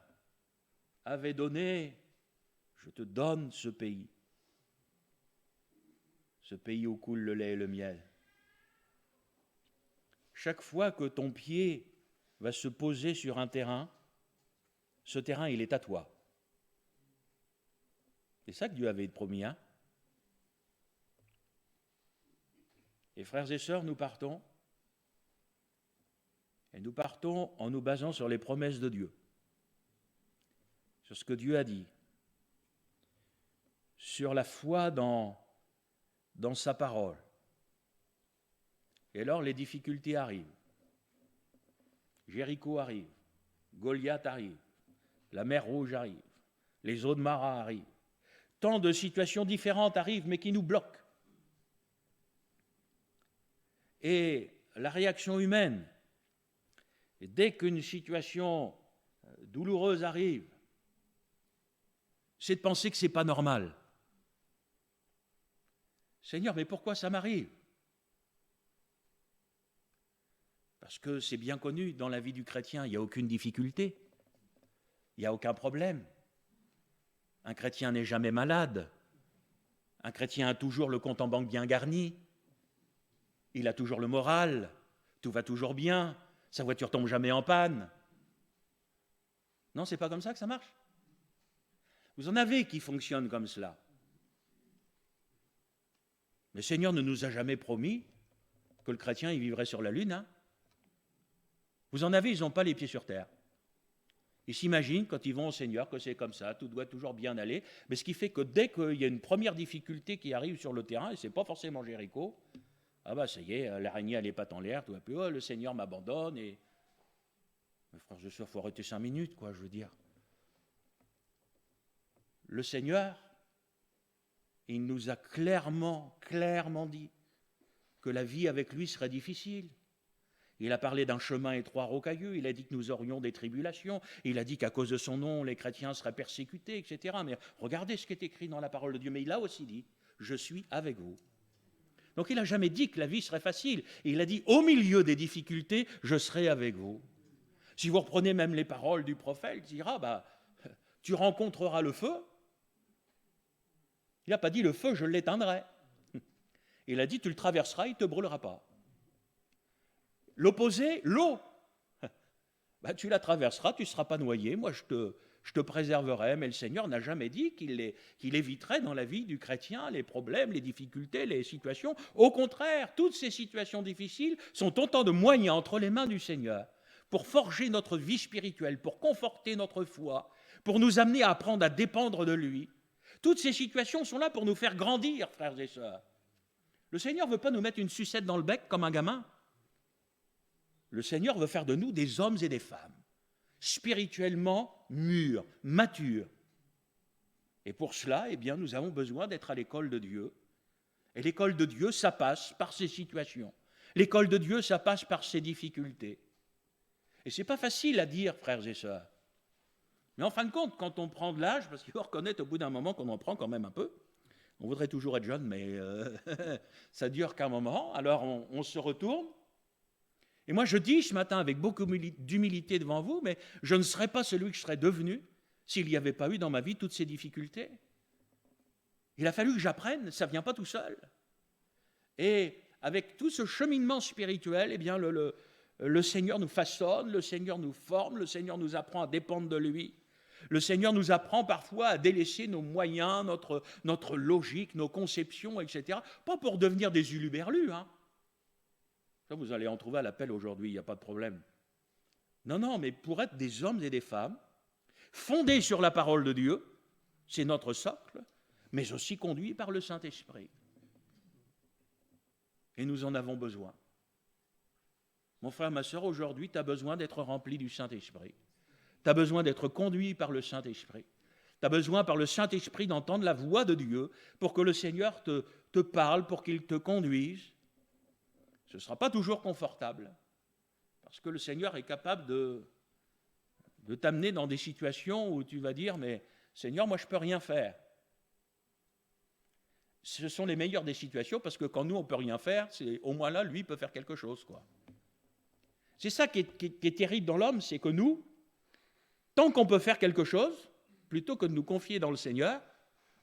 [SPEAKER 2] avait donnée. Je te donne ce pays où coule le lait et le miel. Chaque fois que ton pied va se poser sur un terrain, ce terrain, il est à toi. C'est ça que Dieu avait promis, Et frères et sœurs, nous partons. Et nous partons en nous basant sur les promesses de Dieu, sur ce que Dieu a dit, sur la foi dans sa parole. Et alors les difficultés arrivent. Jéricho arrive, Goliath arrive, la mer Rouge arrive, les eaux de Mara arrivent. Tant de situations différentes arrivent, mais qui nous bloquent. Et la réaction humaine, dès qu'une situation douloureuse arrive, c'est de penser que ce n'est pas normal. Seigneur, mais pourquoi ça m'arrive ? Parce que c'est bien connu, dans la vie du chrétien, il n'y a aucune difficulté, il n'y a aucun problème. Un chrétien n'est jamais malade. Un chrétien a toujours le compte en banque bien garni. Il a toujours le moral. Tout va toujours bien. Sa voiture tombe jamais en panne. Non, c'est pas comme ça que ça marche. Vous en avez qui fonctionnent comme cela. Le Seigneur ne nous a jamais promis que le chrétien il vivrait sur la lune. Vous en avez, ils n'ont pas les pieds sur terre. Ils s'imaginent, quand ils vont au Seigneur, que c'est comme ça, tout doit toujours bien aller. Mais ce qui fait que dès qu'il y a une première difficulté qui arrive sur le terrain, et ce n'est pas forcément Jéricho, ça y est, l'araignée a les pattes en l'air, tout va plus, le Seigneur m'abandonne. Mais frères et sœurs, il faut arrêter 5 minutes, je veux dire. Le Seigneur, il nous a clairement dit que la vie avec lui serait difficile. Il a parlé d'un chemin étroit rocailleux, il a dit que nous aurions des tribulations, il a dit qu'à cause de son nom, les chrétiens seraient persécutés, etc. Mais regardez ce qui est écrit dans la parole de Dieu. Mais il a aussi dit, je suis avec vous. Donc il n'a jamais dit que la vie serait facile. Il a dit, au milieu des difficultés, je serai avec vous. Si vous reprenez même les paroles du prophète, il dira, tu rencontreras le feu. Il n'a pas dit le feu, je l'éteindrai. Il a dit, tu le traverseras, il ne te brûlera pas. L'opposé, l'eau. Ben, tu la traverseras, tu ne seras pas noyé, moi je te préserverai. Mais le Seigneur n'a jamais dit qu'il éviterait dans la vie du chrétien les problèmes, les difficultés, les situations. Au contraire, toutes ces situations difficiles sont autant de moyens entre les mains du Seigneur pour forger notre vie spirituelle, pour conforter notre foi, pour nous amener à apprendre à dépendre de lui. Toutes ces situations sont là pour nous faire grandir, frères et sœurs. Le Seigneur ne veut pas nous mettre une sucette dans le bec comme un gamin. Le Seigneur veut faire de nous des hommes et des femmes, spirituellement mûrs, matures. Et pour cela, eh bien, nous avons besoin d'être à l'école de Dieu. Et l'école de Dieu, ça passe par ces situations. L'école de Dieu, ça passe par ces difficultés. Et ce n'est pas facile à dire, frères et sœurs. Mais en fin de compte, quand on prend de l'âge, parce qu'il faut reconnaître au bout d'un moment qu'on en prend quand même un peu, on voudrait toujours être jeune, mais ça dure qu'un moment, alors on se retourne. Et moi je dis ce matin avec beaucoup d'humilité devant vous, mais je ne serais pas celui que je serais devenu s'il n'y avait pas eu dans ma vie toutes ces difficultés. Il a fallu que j'apprenne, ça ne vient pas tout seul. Et avec tout ce cheminement spirituel, eh bien le Seigneur nous façonne, le Seigneur nous forme, le Seigneur nous apprend à dépendre de lui. Le Seigneur nous apprend parfois à délaisser nos moyens, notre logique, nos conceptions, etc. Pas pour devenir des huluberlus, hein. Ça, vous allez en trouver à l'appel aujourd'hui, il n'y a pas de problème. Non, mais pour être des hommes et des femmes, fondés sur la parole de Dieu, c'est notre socle, mais aussi conduits par le Saint-Esprit. Et nous en avons besoin. Mon frère, ma sœur, aujourd'hui, tu as besoin d'être rempli du Saint-Esprit. Tu as besoin d'être conduit par le Saint-Esprit. Tu as besoin par le Saint-Esprit d'entendre la voix de Dieu pour que le Seigneur te parle, pour qu'il te conduise. Ce ne sera pas toujours confortable, parce que le Seigneur est capable de t'amener dans des situations où tu vas dire, mais Seigneur, moi je ne peux rien faire. Ce sont les meilleures des situations, parce que quand nous on ne peut rien faire, c'est au moins là, lui peut faire quelque chose, quoi. C'est ça qui est terrible dans l'homme, c'est que nous, tant qu'on peut faire quelque chose, plutôt que de nous confier dans le Seigneur,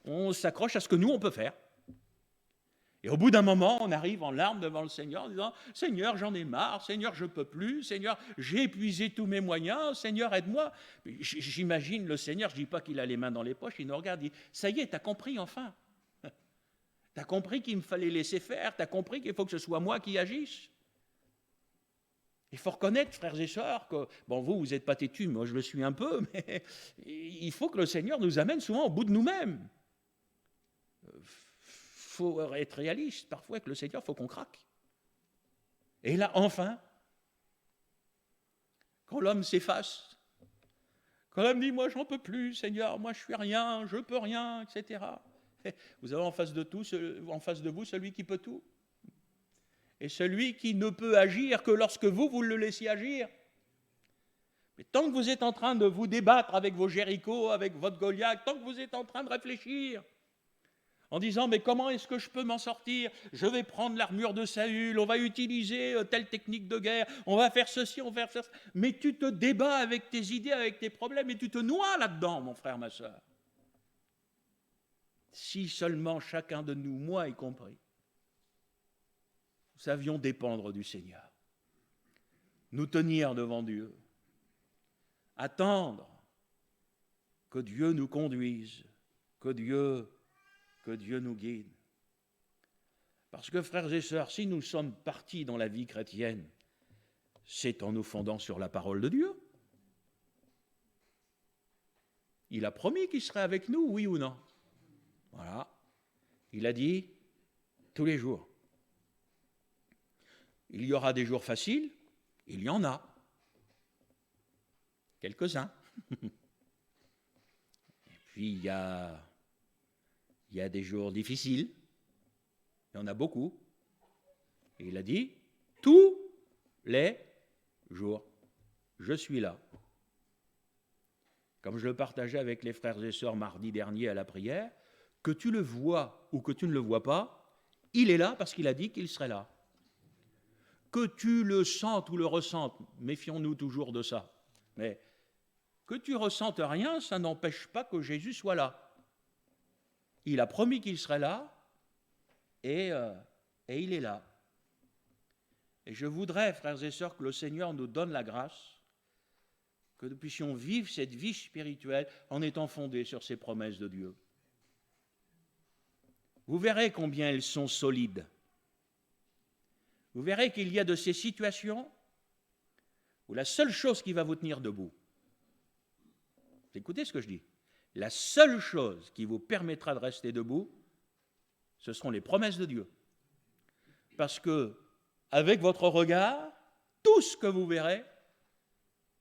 [SPEAKER 2] on s'accroche à ce que nous on peut faire. Et au bout d'un moment, on arrive en larmes devant le Seigneur en disant « Seigneur, j'en ai marre, Seigneur, je ne peux plus, Seigneur, j'ai épuisé tous mes moyens, Seigneur, aide-moi. » J'imagine le Seigneur, je ne dis pas qu'il a les mains dans les poches, il nous regarde et dit « Ça y est, tu as compris enfin. Tu as compris qu'il me fallait laisser faire, tu as compris qu'il faut que ce soit moi qui agisse. » Il faut reconnaître, frères et sœurs, que, bon, vous n'êtes pas têtus, moi je le suis un peu, mais il faut que le Seigneur nous amène souvent au bout de nous-mêmes. Il faut être réaliste, parfois avec le Seigneur, il faut qu'on craque. Et là, enfin, quand l'homme s'efface, quand l'homme dit « moi j'en peux plus, Seigneur, moi je suis rien, je peux rien, etc. » Vous avez en face de vous celui qui peut tout. Et celui qui ne peut agir que lorsque vous le laissiez agir. Mais tant que vous êtes en train de vous débattre avec vos Jéricho, avec votre Goliath, tant que vous êtes en train de réfléchir, en disant, mais comment est-ce que je peux m'en sortir? Je vais prendre l'armure de Saül, on va utiliser telle technique de guerre, on va faire ceci, on va faire ça. Mais tu te débats avec tes idées, avec tes problèmes, et tu te noies là-dedans, mon frère, ma soeur. Si seulement chacun de nous, moi y compris, nous savions dépendre du Seigneur, nous tenir devant Dieu, attendre que Dieu nous conduise, que Dieu nous guide. Parce que, frères et sœurs, si nous sommes partis dans la vie chrétienne, c'est en nous fondant sur la parole de Dieu. Il a promis qu'il serait avec nous, oui ou non? Voilà. Il a dit tous les jours. Il y aura des jours faciles, il y en a. Quelques-uns. Et puis il y a des jours difficiles, il y en a beaucoup. Et il a dit, tous les jours, je suis là. Comme je le partageais avec les frères et sœurs mardi dernier à la prière, que tu le vois ou que tu ne le vois pas, il est là parce qu'il a dit qu'il serait là. Que tu le sentes ou le ressentes, méfions-nous toujours de ça, mais que tu ressentes rien, ça n'empêche pas que Jésus soit là. Il a promis qu'il serait là, et Et il est là. Et je voudrais, frères et sœurs, que le Seigneur nous donne la grâce, que nous puissions vivre cette vie spirituelle en étant fondés sur ces promesses de Dieu. Vous verrez combien elles sont solides. Vous verrez qu'il y a de ces situations où la seule chose qui va vous tenir debout, écoutez ce que je dis, la seule chose qui vous permettra de rester debout, ce seront les promesses de Dieu. Parce que, avec votre regard, tout ce que vous verrez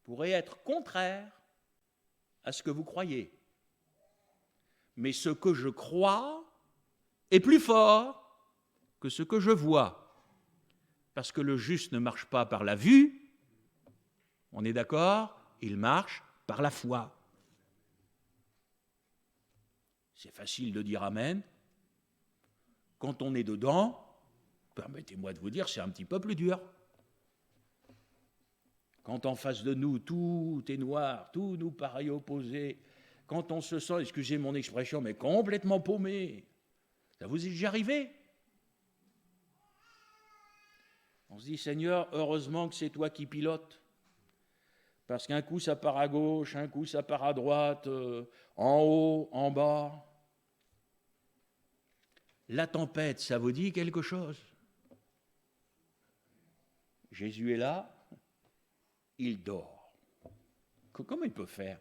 [SPEAKER 2] pourrait être contraire à ce que vous croyez. Mais ce que je crois est plus fort que ce que je vois. Parce que le juste ne marche pas par la vue, on est d'accord, il marche par la foi. C'est facile de dire amen. Quand on est dedans, permettez-moi de vous dire, c'est un petit peu plus dur. Quand en face de nous, tout est noir, tout nous paraît opposé, quand on se sent, excusez mon expression, mais complètement paumé, ça vous est déjà arrivé? On se dit, Seigneur, heureusement que c'est toi qui pilotes. Parce qu'un coup, ça part à gauche, un coup, ça part à droite, en haut, en bas. La tempête, ça vous dit quelque chose? Jésus est là, il dort. Comment il peut faire?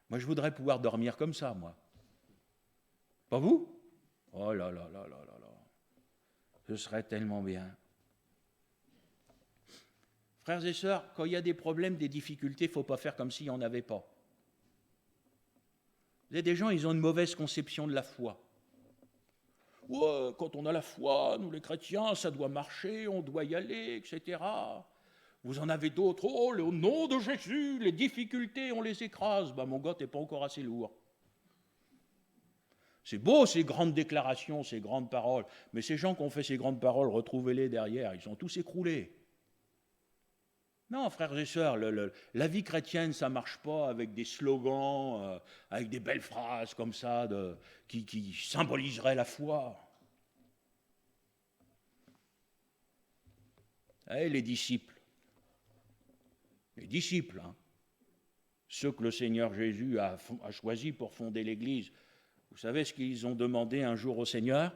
[SPEAKER 2] Moi, je voudrais pouvoir dormir comme ça, moi. Pas vous? Oh là là là là là là. Ce serait tellement bien. Frères et sœurs, quand il y a des problèmes, des difficultés, il ne faut pas faire comme s'il n'y en avait pas. Vous avez des gens, ils ont une mauvaise conception de la foi. Ouais, quand on a la foi, nous les chrétiens, ça doit marcher, on doit y aller, etc. Vous en avez d'autres, oh, au nom de Jésus, les difficultés, on les écrase. Ben, mon gars, t'es pas encore assez lourd. C'est beau, ces grandes déclarations, ces grandes paroles, mais ces gens qui ont fait ces grandes paroles, retrouvez-les derrière, ils sont tous écroulés. Non, frères et sœurs, la vie chrétienne, ça ne marche pas avec des slogans, avec des belles phrases comme ça, qui symboliseraient la foi. Et les disciples, hein, ceux que le Seigneur Jésus a choisis pour fonder l'Église, vous savez ce qu'ils ont demandé un jour au Seigneur?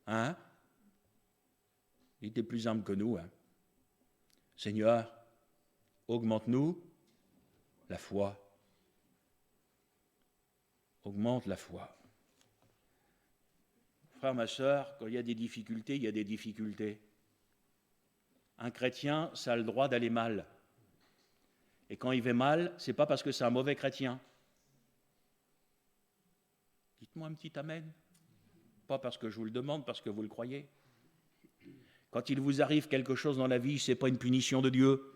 [SPEAKER 2] Hein? Il était plus humble que nous, hein. Seigneur, augmente-nous la foi. Augmente la foi. Frère, ma sœur, quand il y a des difficultés, il y a des difficultés. Un chrétien, ça a le droit d'aller mal. Et quand il va mal, ce n'est pas parce que c'est un mauvais chrétien. Dites-moi un petit amen. Pas parce que je vous le demande, parce que vous le croyez. Quand il vous arrive quelque chose dans la vie, ce n'est pas une punition de Dieu.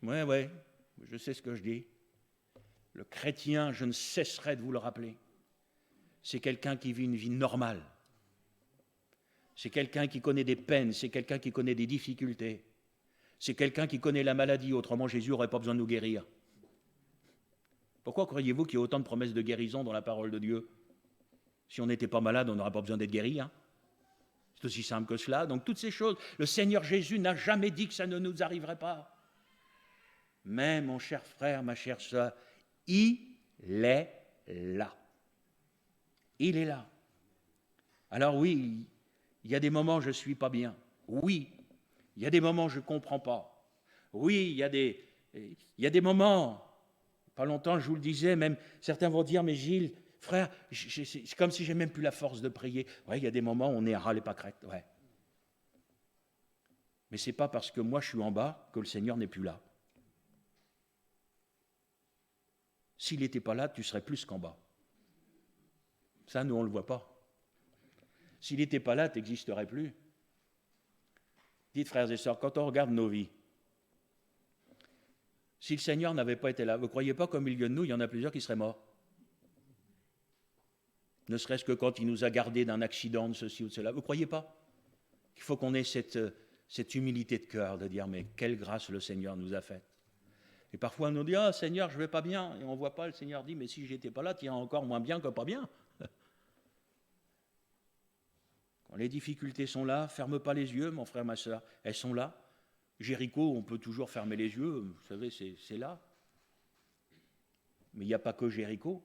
[SPEAKER 2] Ouais, je sais ce que je dis. Le chrétien, je ne cesserai de vous le rappeler, c'est quelqu'un qui vit une vie normale. C'est quelqu'un qui connaît des peines, c'est quelqu'un qui connaît des difficultés. C'est quelqu'un qui connaît la maladie, autrement Jésus n'aurait pas besoin de nous guérir. Pourquoi croyez-vous qu'il y a autant de promesses de guérison dans la parole de Dieu? Si on n'était pas malade, on n'aurait pas besoin d'être guéri, hein. C'est aussi simple que cela. Donc toutes ces choses, le Seigneur Jésus n'a jamais dit que ça ne nous arriverait pas. Mais mon cher frère, ma chère sœur, il est là. Il est là. Alors oui, il y a des moments où je ne suis pas bien. Oui, il y a des moments où je ne comprends pas. Oui, il y a des moments, pas longtemps je vous le disais, même certains vont dire, mais Gilles, frère, c'est comme si j'ai même plus la force de prier. Oui, il y a des moments où on est à ras les pâquerettes, ouais. Mais ce n'est pas parce que moi je suis en bas que le Seigneur n'est plus là. S'il n'était pas là, tu serais plus qu'en bas. Ça, nous, on ne le voit pas. S'il n'était pas là, tu n'existerais plus. Dites, frères et sœurs, quand on regarde nos vies, si le Seigneur n'avait pas été là, vous ne croyez pas qu'au milieu de nous, il y en a plusieurs qui seraient morts? Ne serait-ce que quand il nous a gardés d'un accident, de ceci ou de cela. Vous ne croyez pas qu'il faut qu'on ait cette humilité de cœur de dire, mais quelle grâce le Seigneur nous a faite. Et parfois, on nous dit, ah, Seigneur, je ne vais pas bien. Et on ne voit pas, le Seigneur dit, mais si je n'étais pas là, tu irais encore moins bien que pas bien. Les difficultés sont là, ferme pas les yeux, mon frère, ma soeur, elles sont là. Jéricho, on peut toujours fermer les yeux, vous savez, c'est là. Mais il n'y a pas que Jéricho,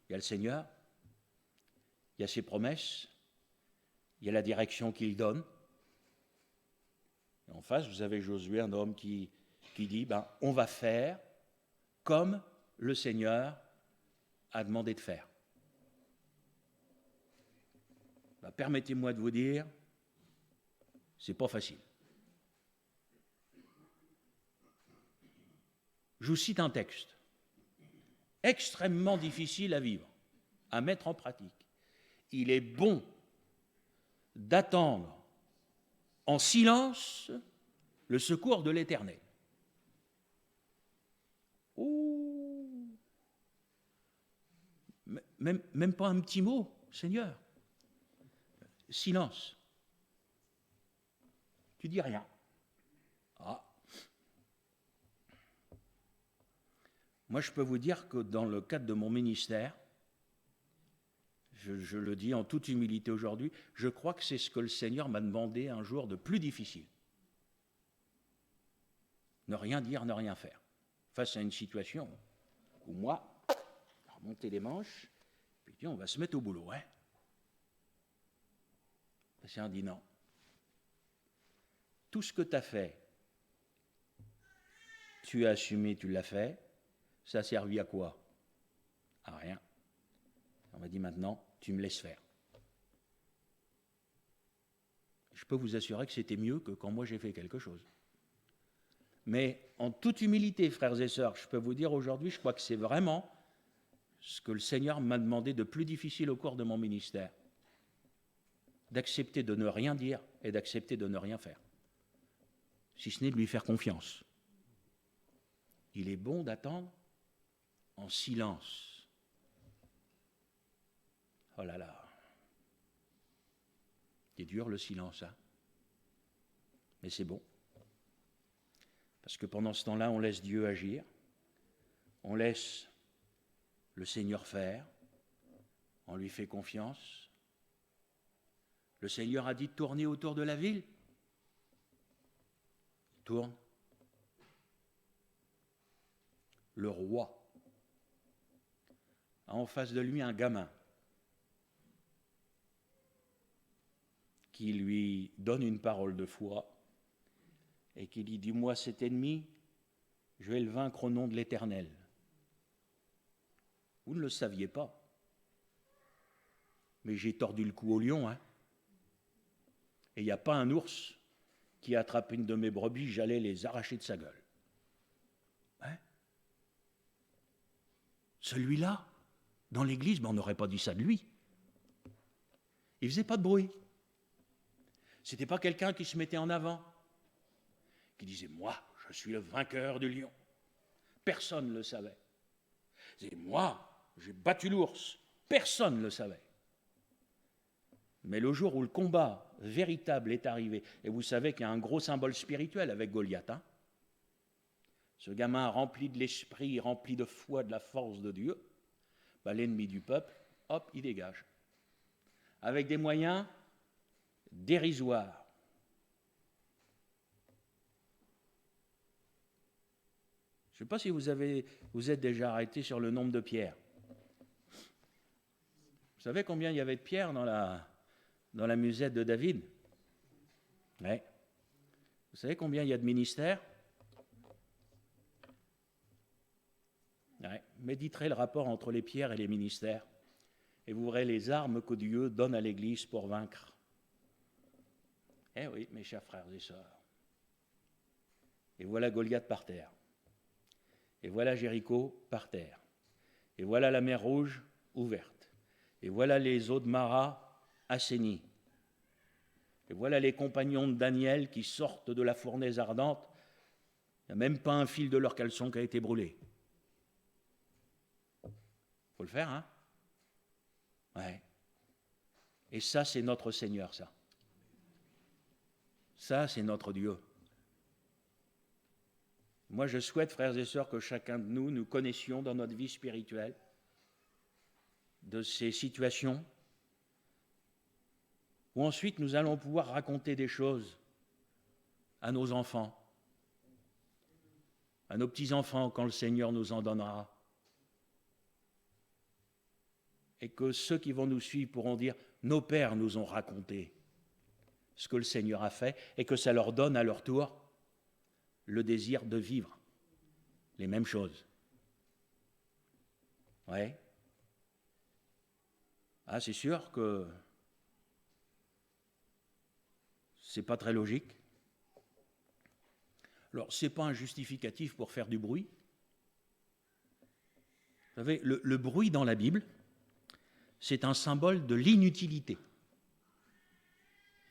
[SPEAKER 2] il y a le Seigneur, il y a ses promesses, il y a la direction qu'il donne. Et en face, vous avez Josué, un homme qui dit, on va faire comme le Seigneur a demandé de faire. Permettez-moi de vous dire, c'est pas facile. Je vous cite un texte extrêmement difficile à vivre, à mettre en pratique. Il est bon d'attendre en silence le secours de l'Éternel. Oh, même pas un petit mot, Seigneur. Silence. Tu dis rien. Ah. Moi, je peux vous dire que dans le cadre de mon ministère, je le dis en toute humilité aujourd'hui, je crois que c'est ce que le Seigneur m'a demandé un jour de plus difficile. Ne rien dire, ne rien faire. Face à une situation où moi, je vais remonter les manches, puis on va se mettre au boulot, hein. Le Seigneur dit non. Tout ce que tu as fait, tu as assumé, tu l'as fait, ça a servi à quoi? À rien. On m'a dit maintenant, tu me laisses faire. Je peux vous assurer que c'était mieux que quand moi j'ai fait quelque chose. Mais en toute humilité, frères et sœurs, je peux vous dire aujourd'hui, je crois que c'est vraiment ce que le Seigneur m'a demandé de plus difficile au cours de mon ministère. D'accepter de ne rien dire et d'accepter de ne rien faire. Si ce n'est de lui faire confiance. Il est bon d'attendre en silence. Oh là là. C'est dur le silence, hein. Mais c'est bon. Parce que pendant ce temps-là, on laisse Dieu agir. On laisse le Seigneur faire. On lui fait confiance. Le Seigneur a dit de tourner autour de la ville. Il tourne. Le roi a en face de lui un gamin qui lui donne une parole de foi et qui dit « Dis-moi cet ennemi, je vais le vaincre au nom de l'Éternel. » Vous ne le saviez pas, mais j'ai tordu le cou au lion, hein. Et il n'y a pas un ours qui attrape une de mes brebis, j'allais les arracher de sa gueule. Hein? Celui-là, dans l'église, on n'aurait pas dit ça de lui. Il ne faisait pas de bruit. Ce n'était pas quelqu'un qui se mettait en avant, qui disait « Moi, je suis le vainqueur du lion ». Personne ne le savait. Il disait « Moi, j'ai battu l'ours ». Personne ne le savait. Mais le jour où le combat véritable est arrivé, et vous savez qu'il y a un gros symbole spirituel avec Goliath, hein, ce gamin rempli de l'esprit, rempli de foi, de la force de Dieu, l'ennemi du peuple, hop, il dégage. Avec des moyens dérisoires. Je ne sais pas si vous êtes déjà arrêté sur le nombre de pierres. Vous savez combien il y avait de pierres dans la musette de David? Ouais. Vous savez combien il y a de ministères? Ouais. Méditerez le rapport entre les pierres et les ministères, et vous verrez les armes que Dieu donne à l'Église pour vaincre. Eh oui, mes chers frères et sœurs. Et voilà Goliath par terre. Et voilà Jéricho par terre. Et voilà la mer Rouge ouverte. Et voilà les eaux de Mara assainies. Et voilà les compagnons de Daniel qui sortent de la fournaise ardente. Il n'y a même pas un fil de leur caleçon qui a été brûlé. Faut le faire, hein? Ouais. Et ça, c'est notre Seigneur, ça. Ça, c'est notre Dieu. Moi, je souhaite, frères et sœurs, que chacun de nous, nous connaissions dans notre vie spirituelle de ces situations où ensuite nous allons pouvoir raconter des choses à nos enfants, à nos petits-enfants quand le Seigneur nous en donnera. Et que ceux qui vont nous suivre pourront dire « Nos pères nous ont raconté ce que le Seigneur a fait » et que ça leur donne à leur tour le désir de vivre les mêmes choses. Ouais. Ah, c'est sûr que c'est pas très logique. Alors, ce n'est pas un justificatif pour faire du bruit. Vous savez, le bruit dans la Bible, c'est un symbole de l'inutilité.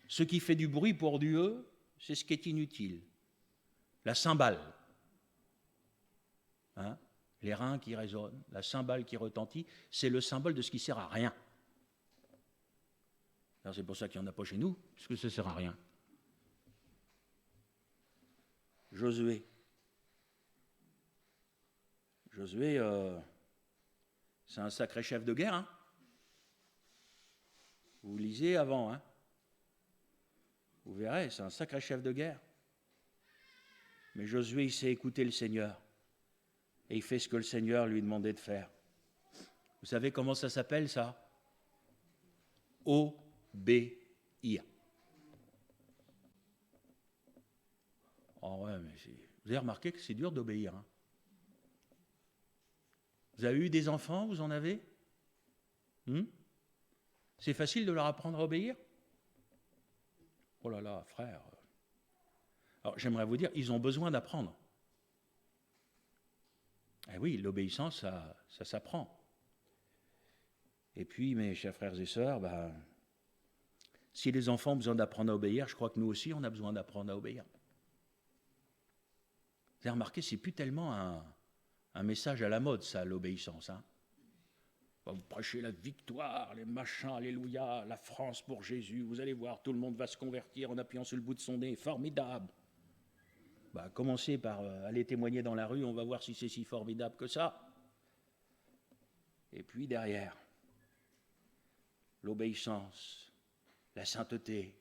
[SPEAKER 2] Ce qui fait du bruit pour Dieu, c'est ce qui est inutile. La cymbale, hein, les reins qui résonnent, la cymbale qui retentit, c'est le symbole de ce qui ne sert à rien. Alors c'est pour ça qu'il n'y en a pas chez nous, parce que ça ne sert à rien. Josué, c'est un sacré chef de guerre. Hein. Vous lisez avant, hein. Vous verrez, c'est un sacré chef de guerre. Mais Josué, il sait écouter le Seigneur. Et il fait ce que le Seigneur lui demandait de faire. Vous savez comment ça s'appelle, ça ? Obéir. Oh ouais, mais vous avez remarqué que c'est dur d'obéir. Hein. Vous avez eu des enfants, vous en avez ? C'est facile de leur apprendre à obéir ? Oh là là, frère. Alors j'aimerais vous dire, ils ont besoin d'apprendre. Eh oui, l'obéissance, ça s'apprend. Et puis, mes chers frères et sœurs, si les enfants ont besoin d'apprendre à obéir, je crois que nous aussi, on a besoin d'apprendre à obéir. Vous avez remarqué, c'est plus tellement un message à la mode, ça, l'obéissance. Hein. Vous prêchez la victoire, les machins, alléluia, la France pour Jésus, vous allez voir, tout le monde va se convertir en appuyant sur le bout de son nez, formidable. Commencez par aller témoigner dans la rue, on va voir si c'est si formidable que ça. Et puis derrière, l'obéissance, la sainteté,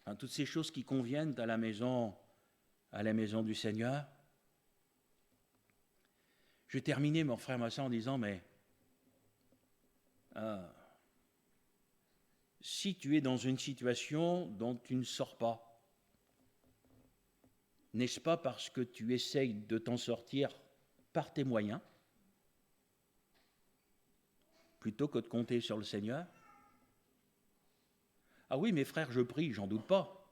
[SPEAKER 2] enfin, toutes ces choses qui conviennent à la maison du Seigneur. Je vais terminer, mon frère, ma soeur, en disant, mais si tu es dans une situation dont tu ne sors pas, n'est-ce pas parce que tu essayes de t'en sortir par tes moyens, plutôt que de compter sur le Seigneur ? Ah oui, mes frères, je prie, j'en doute pas.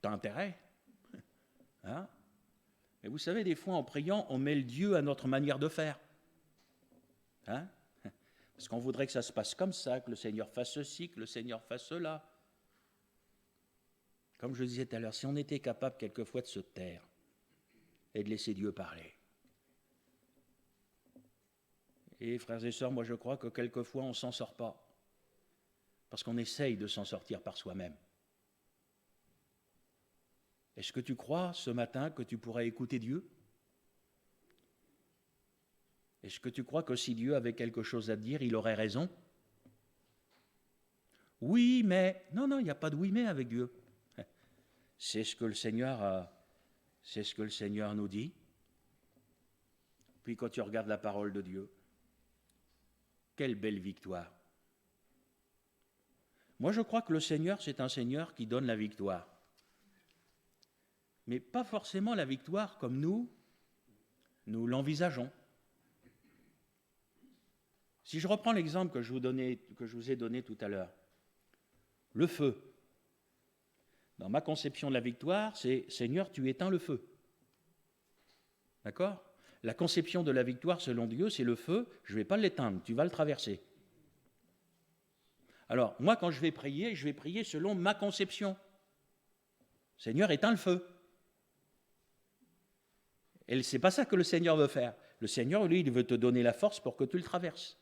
[SPEAKER 2] T'as intérêt. Hein ? Mais vous savez, des fois, en priant, on met le Dieu à notre manière de faire. Hein ? Parce qu'on voudrait que ça se passe comme ça, que le Seigneur fasse ceci, que le Seigneur fasse cela. Comme je disais tout à l'heure, si on était capable quelquefois de se taire et de laisser Dieu parler. Et frères et sœurs, moi je crois que quelquefois on ne s'en sort pas. Parce qu'on essaye de s'en sortir par soi-même. Est-ce que tu crois ce matin que tu pourrais écouter Dieu ? Est-ce que tu crois que si Dieu avait quelque chose à te dire, il aurait raison ? Oui, mais... Non, il n'y a pas de oui, mais avec Dieu. C'est ce que le Seigneur nous dit. Puis quand tu regardes la parole de Dieu, quelle belle victoire. Moi, je crois que le Seigneur, c'est un Seigneur qui donne la victoire. Mais pas forcément la victoire comme nous l'envisageons. Si je reprends l'exemple que je vous ai donné tout à l'heure, le feu. Dans ma conception de la victoire, c'est « Seigneur, tu éteins le feu ». D'accord ? La conception de la victoire, selon Dieu, c'est le feu, je ne vais pas l'éteindre, tu vas le traverser. Alors, moi, quand je vais prier selon ma conception. Seigneur, éteins le feu. Et ce n'est pas ça que le Seigneur veut faire. Le Seigneur, lui, il veut te donner la force pour que tu le traverses.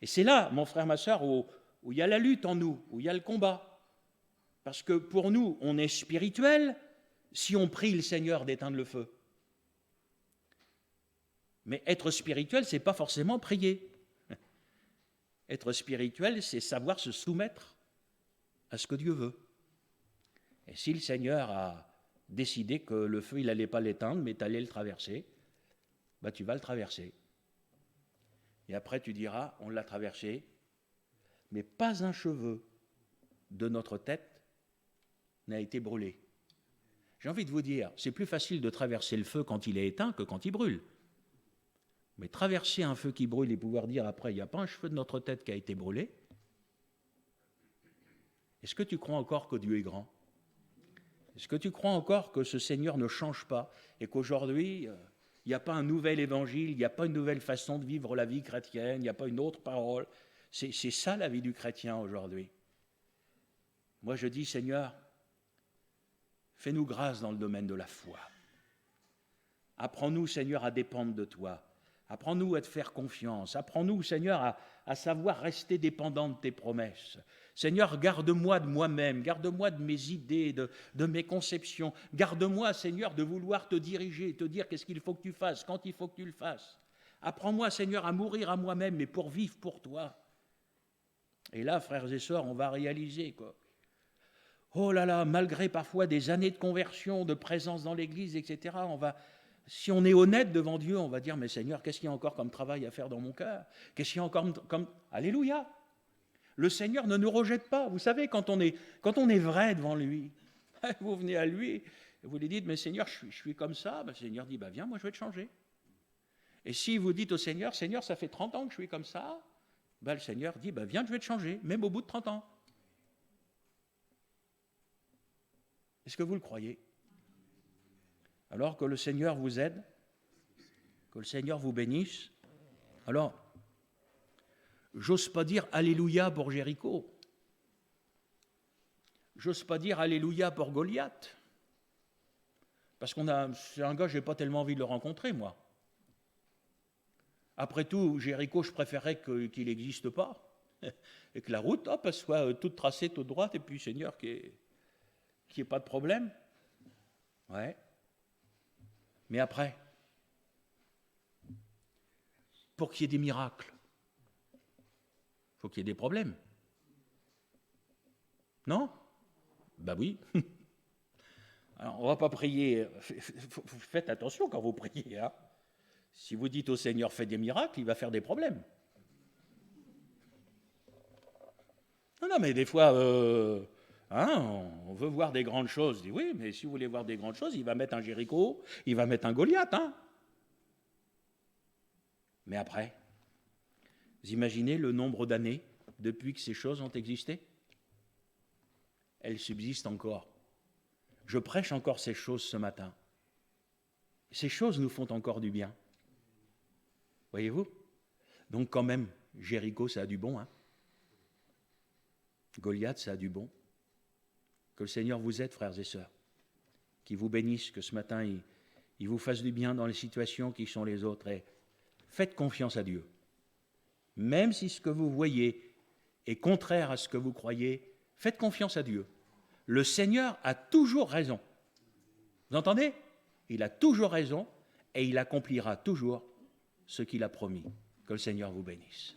[SPEAKER 2] Et c'est là, mon frère, ma soeur, où il y a la lutte en nous, où il y a le combat. Parce que pour nous, on est spirituel si on prie le Seigneur d'éteindre le feu. Mais être spirituel, ce n'est pas forcément prier. Être spirituel, c'est savoir se soumettre à ce que Dieu veut. Et si le Seigneur a décidé que le feu, il n'allait pas l'éteindre, mais tu allais le traverser, bah, tu vas le traverser. Et après, tu diras, on l'a traversé, mais pas un cheveu de notre tête n'a été brûlé. J'ai envie de vous dire, c'est plus facile de traverser le feu quand il est éteint que quand il brûle. Mais traverser un feu qui brûle et pouvoir dire après, il n'y a pas un cheveu de notre tête qui a été brûlé, est-ce que tu crois encore que Dieu est grand ? Est-ce que tu crois encore que ce Seigneur ne change pas et qu'aujourd'hui, il n'y a pas un nouvel évangile, il n'y a pas une nouvelle façon de vivre la vie chrétienne, il n'y a pas une autre parole ? C'est ça la vie du chrétien aujourd'hui. Moi je dis, Seigneur, fais-nous grâce dans le domaine de la foi. Apprends-nous, Seigneur, à dépendre de toi. Apprends-nous à te faire confiance. Apprends-nous, Seigneur, à savoir rester dépendant de tes promesses. Seigneur, garde-moi de moi-même, garde-moi de mes idées, de mes conceptions. Garde-moi, Seigneur, de vouloir te diriger, te dire qu'est-ce qu'il faut que tu fasses, quand il faut que tu le fasses. Apprends-moi, Seigneur, à mourir à moi-même, mais pour vivre pour toi. Et là, frères et sœurs, on va réaliser, quoi. Oh là là, malgré parfois des années de conversion, de présence dans l'Église, etc., si on est honnête devant Dieu, on va dire, mais Seigneur, qu'est-ce qu'il y a encore comme travail à faire dans mon cœur ? Qu'est-ce qu'il y a encore comme... Alléluia ! Le Seigneur ne nous rejette pas. Vous savez, quand on est vrai devant lui, vous venez à lui, et vous lui dites, mais Seigneur, je suis comme ça. Le Seigneur dit, viens, moi je vais te changer. Et si vous dites au Seigneur, Seigneur, ça fait 30 ans que je suis comme ça, le Seigneur dit, viens, je vais te changer, même au bout de 30 ans. Est-ce que vous le croyez ? Alors que le Seigneur vous aide, que le Seigneur vous bénisse. Alors, j'ose pas dire Alléluia pour Jéricho. J'ose pas dire Alléluia pour Goliath. Parce c'est un gars, je n'ai pas tellement envie de le rencontrer, moi. Après tout, Jéricho, je préférais qu'il n'existe pas. Et que la route, elle soit toute tracée, toute droite, et puis Seigneur, qu'il n'y ait pas de problème. Ouais. Mais après, pour qu'il y ait des miracles, il faut qu'il y ait des problèmes. Non ? Oui. Alors, on ne va pas prier. Faites attention quand vous priez. Hein. Si vous dites au Seigneur, fais des miracles, il va faire des problèmes. Non, mais des fois, on veut voir des grandes choses. Je dis oui, mais si vous voulez voir des grandes choses, il va mettre un Jéricho, il va mettre un Goliath. Hein. Mais après, vous imaginez le nombre d'années depuis que ces choses ont existé ? Elles subsistent encore. Je prêche encore ces choses ce matin. Ces choses nous font encore du bien. Voyez-vous ? Donc quand même, Jéricho, ça a du bon. Hein ? Goliath, ça a du bon. Que le Seigneur vous aide, frères et sœurs. Qu'il vous bénisse, que ce matin, il vous fasse du bien dans les situations qui sont les autres. Et faites confiance à Dieu. Même si ce que vous voyez est contraire à ce que vous croyez, faites confiance à Dieu. Le Seigneur a toujours raison. Vous entendez ? Il a toujours raison et il accomplira toujours ce qu'il a promis. Que le Seigneur vous bénisse.